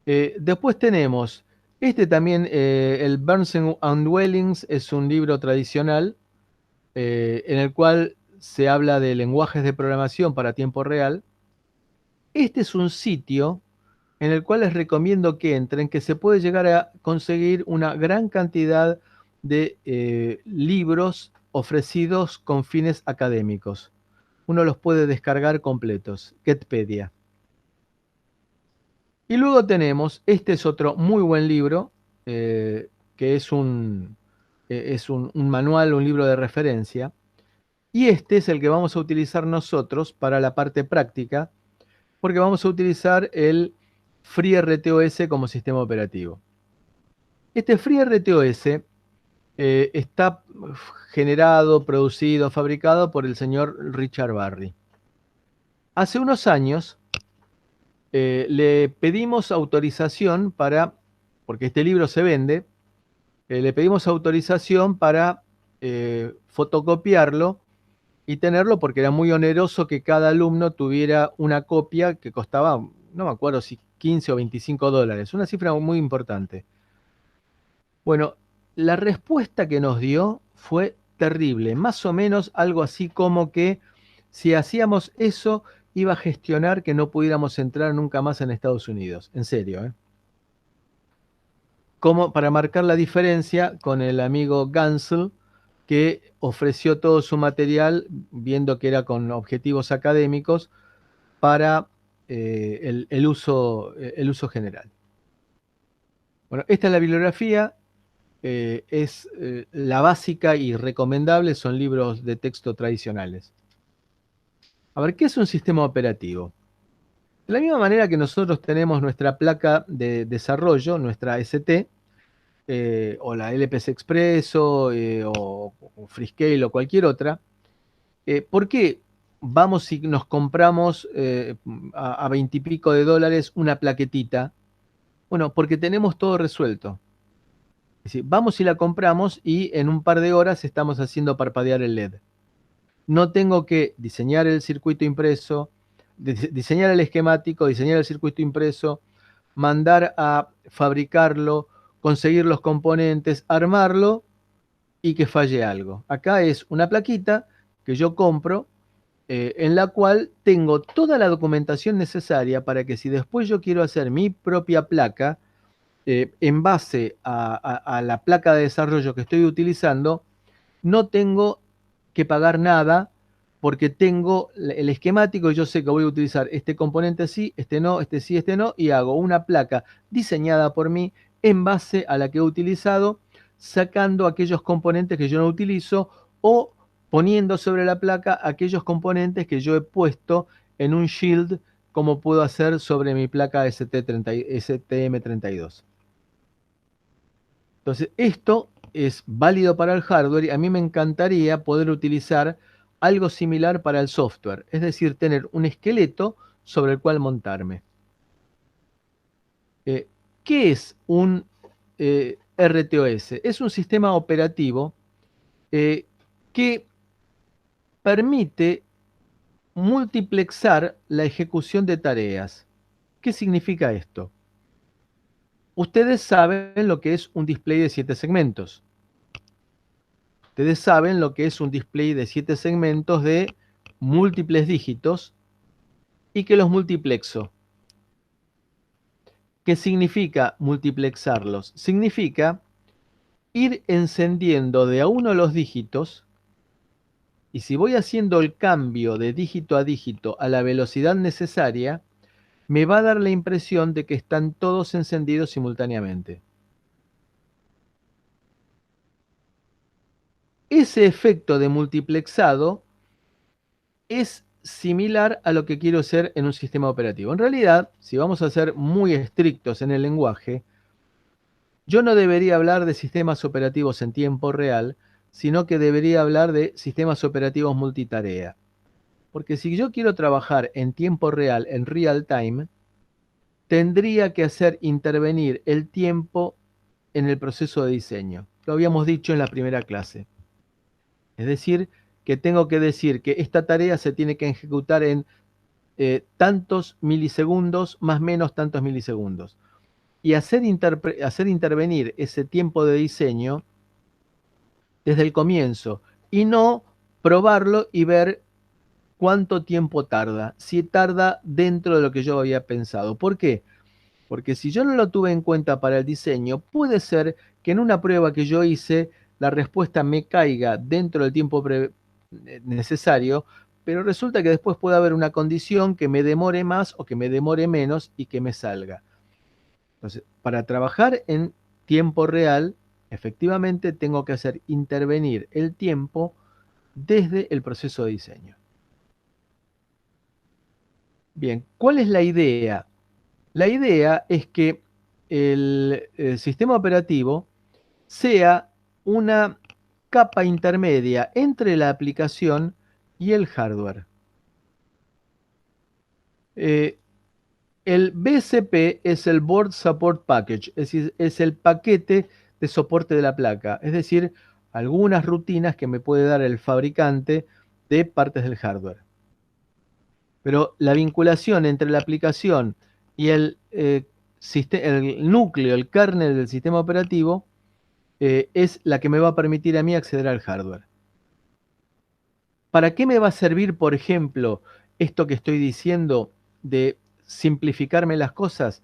Después tenemos, este también, el Burns and Wellings, es un libro tradicional, en el cual se habla de lenguajes de programación para tiempo real. Este es un sitio en el cual les recomiendo que entren, que se puede llegar a conseguir una gran cantidad de libros ofrecidos con fines académicos. Uno los puede descargar completos, Getpedia. Y luego tenemos, este es otro muy buen libro, que es un manual, un libro de referencia. Y este es el que vamos a utilizar nosotros para la parte práctica, porque vamos a utilizar el FreeRTOS como sistema operativo. Este FreeRTOS está generado, producido, fabricado por el señor Richard Barry. Hace unos años le pedimos autorización para, porque este libro se vende, le pedimos autorización para fotocopiarlo y tenerlo, porque era muy oneroso que cada alumno tuviera una copia que costaba, no me acuerdo si 15 o 25 dólares, una cifra muy importante. Bueno, la respuesta que nos dio fue terrible, más o menos algo así como que si hacíamos eso iba a gestionar que no pudiéramos entrar nunca más en Estados Unidos, en serio, ¿eh? Como para marcar la diferencia con el amigo Gansel, que ofreció todo su material, viendo que era con objetivos académicos, para el uso general. Bueno, esta es la bibliografía, es la básica y recomendable, son libros de texto tradicionales. A ver, ¿qué es un sistema operativo? De la misma manera que nosotros tenemos nuestra placa de desarrollo, nuestra ST, o la LPC Expresso, o Freescale o cualquier otra, ¿por qué vamos y nos compramos a 20 y pico de dólares una plaquetita? Bueno, porque tenemos todo resuelto. Es decir, vamos y la compramos y en un par de horas estamos haciendo parpadear el LED. No tengo que diseñar el circuito impreso, diseñar el esquemático, diseñar el circuito impreso, mandar a fabricarlo, conseguir los componentes, armarlo y que falle algo. Acá es una plaquita que yo compro, en la cual tengo toda la documentación necesaria para que si después yo quiero hacer mi propia placa, en base a la placa de desarrollo que estoy utilizando, no tengo que pagar nada, porque tengo el esquemático y yo sé que voy a utilizar este componente sí, este no, este sí, este no, y hago una placa diseñada por mí en base a la que he utilizado, sacando aquellos componentes que yo no utilizo o poniendo sobre la placa aquellos componentes que yo he puesto en un shield, como puedo hacer sobre mi placa STM32. Entonces, esto es válido para el hardware y a mí me encantaría poder utilizar algo similar para el software, es decir, tener un esqueleto sobre el cual montarme. ¿Qué es un RTOS? Es un sistema operativo que permite multiplexar la ejecución de tareas. ¿Qué significa esto? Ustedes saben lo que es un display de 7 segmentos. Ustedes saben lo que es un display de 7 segmentos de múltiples dígitos y que los multiplexo. ¿Qué significa multiplexarlos? Significa ir encendiendo de a uno los dígitos, y si voy haciendo el cambio de dígito a dígito a la velocidad necesaria, me va a dar la impresión de que están todos encendidos simultáneamente. Ese efecto de multiplexado es similar a lo que quiero hacer en un sistema operativo. En realidad, si vamos a ser muy estrictos en el lenguaje, yo no debería hablar de sistemas operativos en tiempo real, sino que debería hablar de sistemas operativos multitarea. Porque si yo quiero trabajar en tiempo real, en real time, tendría que hacer intervenir el tiempo en el proceso de diseño. Lo habíamos dicho en la primera clase. Es decir, que tengo que decir que esta tarea se tiene que ejecutar en tantos milisegundos más menos tantos milisegundos. Y hacer intervenir ese tiempo de diseño desde el comienzo y no probarlo y ver cuánto tiempo tarda, si tarda dentro de lo que yo había pensado. ¿Por qué? Porque si yo no lo tuve en cuenta para el diseño, puede ser que en una prueba que yo hice la respuesta me caiga dentro del tiempo necesario, pero resulta que después puede haber una condición que me demore más o que me demore menos y que me salga. Entonces, para trabajar en tiempo real, efectivamente tengo que hacer intervenir el tiempo desde el proceso de diseño. Bien, ¿cuál es la idea? La idea es que el sistema operativo sea una capa intermedia entre la aplicación y el hardware. El BSP es el Board Support Package, es decir, es el paquete de soporte de la placa, es decir, algunas rutinas que me puede dar el fabricante de partes del hardware. Pero la vinculación entre la aplicación y el núcleo, el kernel del sistema operativo, es la que me va a permitir a mí acceder al hardware. ¿Para qué me va a servir, por ejemplo, esto que estoy diciendo de simplificarme las cosas?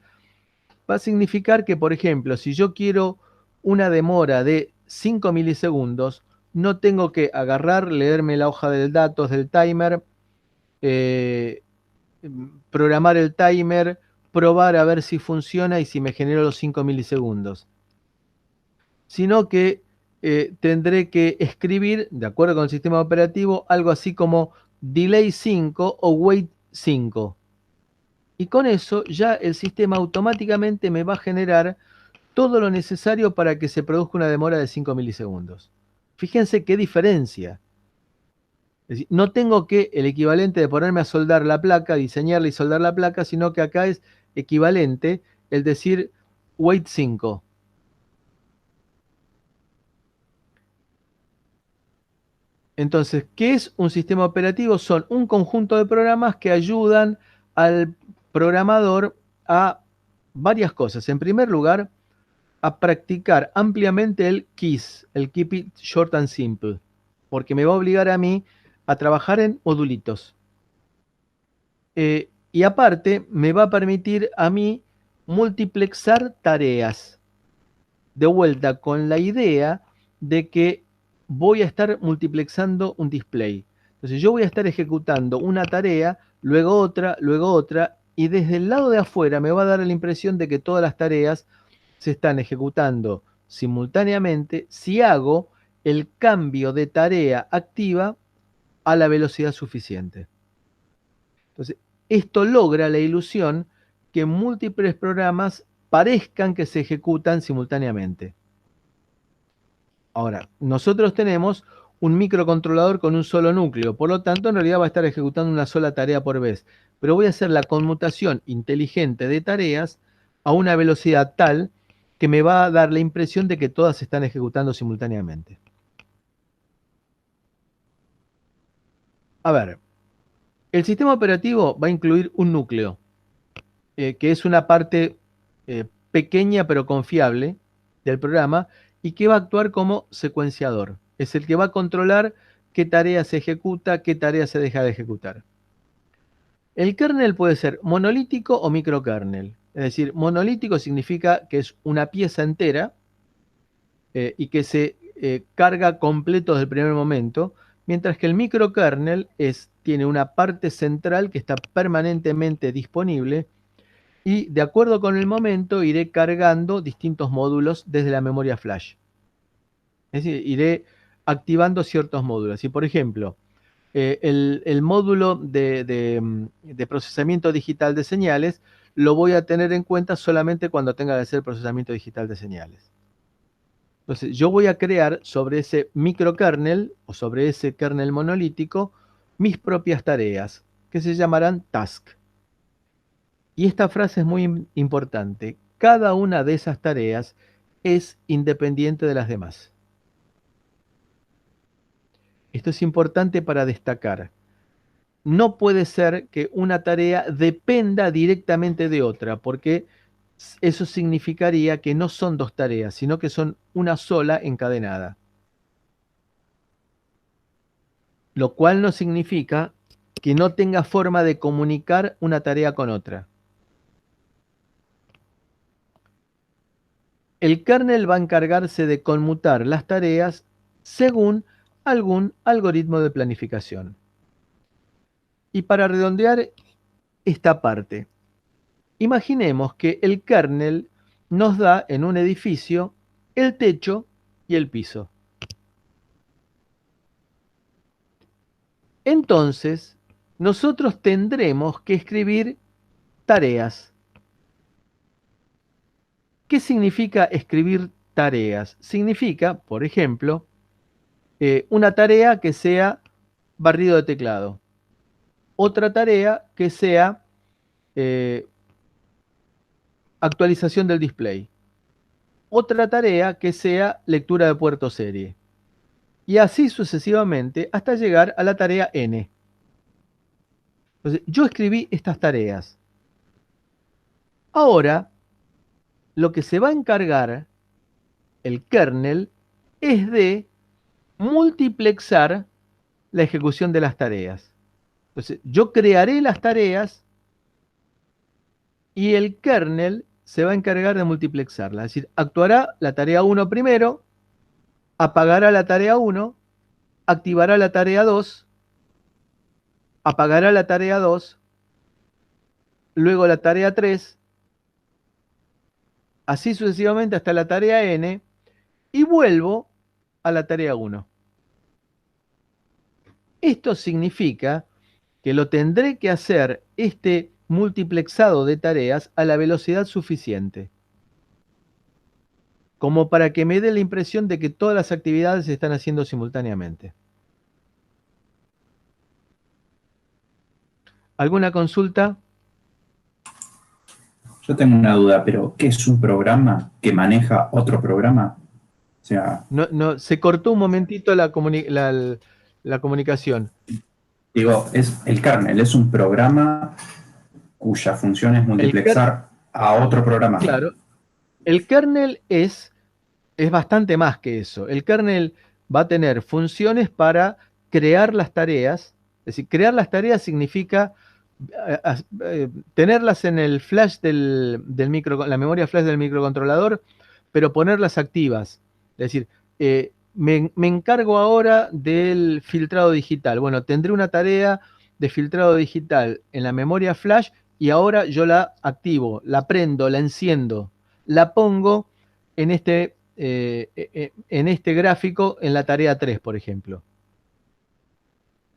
Va a significar que, por ejemplo, si yo quiero una demora de 5 milisegundos, no tengo que agarrar, leerme la hoja de datos del timer, programar el timer, probar a ver si funciona y si me genero los 5 milisegundos. Sino que tendré que escribir, de acuerdo con el sistema operativo, algo así como delay 5 o wait 5. Y con eso ya el sistema automáticamente me va a generar todo lo necesario para que se produzca una demora de 5 milisegundos. Fíjense qué diferencia. Es decir, no tengo que el equivalente de ponerme a soldar la placa, diseñarla y soldar la placa, sino que acá es equivalente el decir wait 5. Entonces, ¿qué es un sistema operativo? Son un conjunto de programas que ayudan al programador a varias cosas. En primer lugar, a practicar ampliamente el KISS, el Keep It Short and Simple, porque me va a obligar a mí a trabajar en modulitos. Y aparte, me va a permitir a mí multiplexar tareas. De vuelta con la idea de que voy a estar multiplexando un display. Entonces yo voy a estar ejecutando una tarea, luego otra, y desde el lado de afuera me va a dar la impresión de que todas las tareas se están ejecutando simultáneamente si hago el cambio de tarea activa a la velocidad suficiente. Entonces, esto logra la ilusión que múltiples programas parezcan que se ejecutan simultáneamente. Ahora, nosotros tenemos un microcontrolador con un solo núcleo, por lo tanto en realidad va a estar ejecutando una sola tarea por vez, pero voy a hacer la conmutación inteligente de tareas a una velocidad tal que me va a dar la impresión de que todas se están ejecutando simultáneamente. A ver, el sistema operativo va a incluir un núcleo, que es una parte pequeña pero confiable del programa y que va a actuar como secuenciador. Es el que va a controlar qué tarea se ejecuta, qué tarea se deja de ejecutar. El kernel puede ser monolítico o microkernel. Es decir, monolítico significa que es una pieza entera y que se carga completo desde el primer momento, mientras que el microkernel tiene una parte central que está permanentemente disponible y de acuerdo con el momento iré cargando distintos módulos desde la memoria flash. Es decir, iré activando ciertos módulos. Y por ejemplo, el módulo de procesamiento digital de señales lo voy a tener en cuenta solamente cuando tenga que hacer procesamiento digital de señales. Entonces, yo voy a crear sobre ese microkernel o sobre ese kernel monolítico mis propias tareas, que se llamarán task. Y esta frase es muy importante. Cada una de esas tareas es independiente de las demás. Esto es importante para destacar. No puede ser que una tarea dependa directamente de otra, porque eso significaría que no son dos tareas, sino que son una sola encadenada. Lo cual no significa que no tenga forma de comunicar una tarea con otra. El kernel va a encargarse de conmutar las tareas según algún algoritmo de planificación. Y para redondear esta parte, imaginemos que el kernel nos da en un edificio el techo y el piso. Entonces, nosotros tendremos que escribir tareas. ¿Qué significa escribir tareas? Significa, por ejemplo, una tarea que sea barrido de teclado. Otra tarea que sea actualización del display. Otra tarea que sea lectura de puerto serie. Y así sucesivamente hasta llegar a la tarea N. Entonces, yo escribí estas tareas. Ahora, lo que se va a encargar el kernel es de multiplexar la ejecución de las tareas. Entonces, yo crearé las tareas y el kernel se va a encargar de multiplexarlas. Es decir, actuará la tarea 1 primero, apagará la tarea 1, activará la tarea 2, apagará la tarea 2, luego la tarea 3, así sucesivamente hasta la tarea N, y vuelvo a la tarea 1. Esto significa que lo tendré que hacer este multiplexado de tareas a la velocidad suficiente, como para que me dé la impresión de que todas las actividades se están haciendo simultáneamente. ¿Alguna consulta? Yo tengo una duda, pero ¿qué es un programa que maneja otro programa? O sea, No, se cortó un momentito la comunicación. digo, es el kernel, es un programa cuya función es multiplexar a otro programa. Claro, el kernel es bastante más que eso. El kernel va a tener funciones para crear las tareas. Es decir, crear las tareas significa tenerlas en el flash la memoria flash del microcontrolador, pero ponerlas activas. Es decir, me encargo ahora del filtrado digital. Bueno, tendré una tarea de filtrado digital en la memoria flash y ahora yo la activo, la prendo, la enciendo, la pongo en este gráfico en la tarea 3, por ejemplo.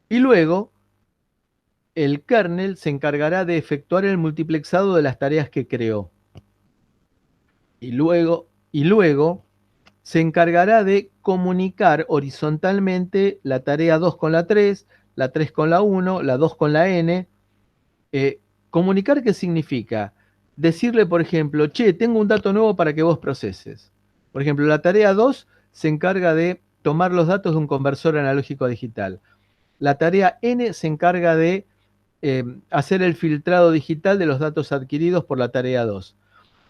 Y luego el kernel se encargará de efectuar el multiplexado de las tareas que creó. Y luego se encargará de comunicar horizontalmente la tarea 2 con la 3, la 3 con la 1, la 2 con la n. ¿Comunicar qué significa? Decirle, por ejemplo, che, tengo un dato nuevo para que vos proceses. Por ejemplo, la tarea 2 se encarga de tomar los datos de un conversor analógico a digital. La tarea N se encarga de hacer el filtrado digital de los datos adquiridos por la tarea 2.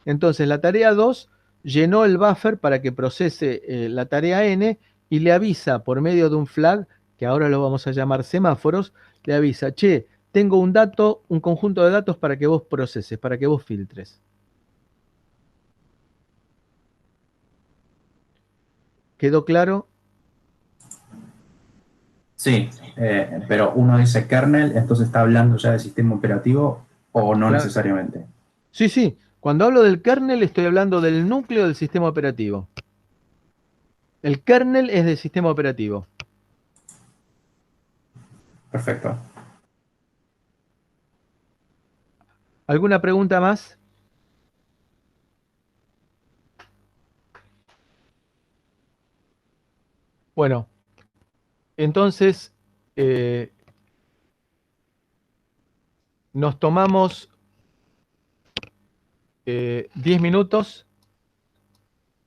Entonces, la tarea 2 llenó el buffer para que procese la tarea N y le avisa por medio de un flag, que ahora lo vamos a llamar semáforos, le avisa, che, tengo un dato, un conjunto de datos para que vos proceses, para que vos filtres. ¿Quedó claro? Sí, pero uno dice kernel, entonces está hablando ya de sistema operativo o no Claro. necesariamente. Sí, sí. Cuando hablo del kernel estoy hablando del núcleo del sistema operativo. El kernel es del sistema operativo. Perfecto. ¿Alguna pregunta más? Bueno, entonces nos tomamos 10 minutos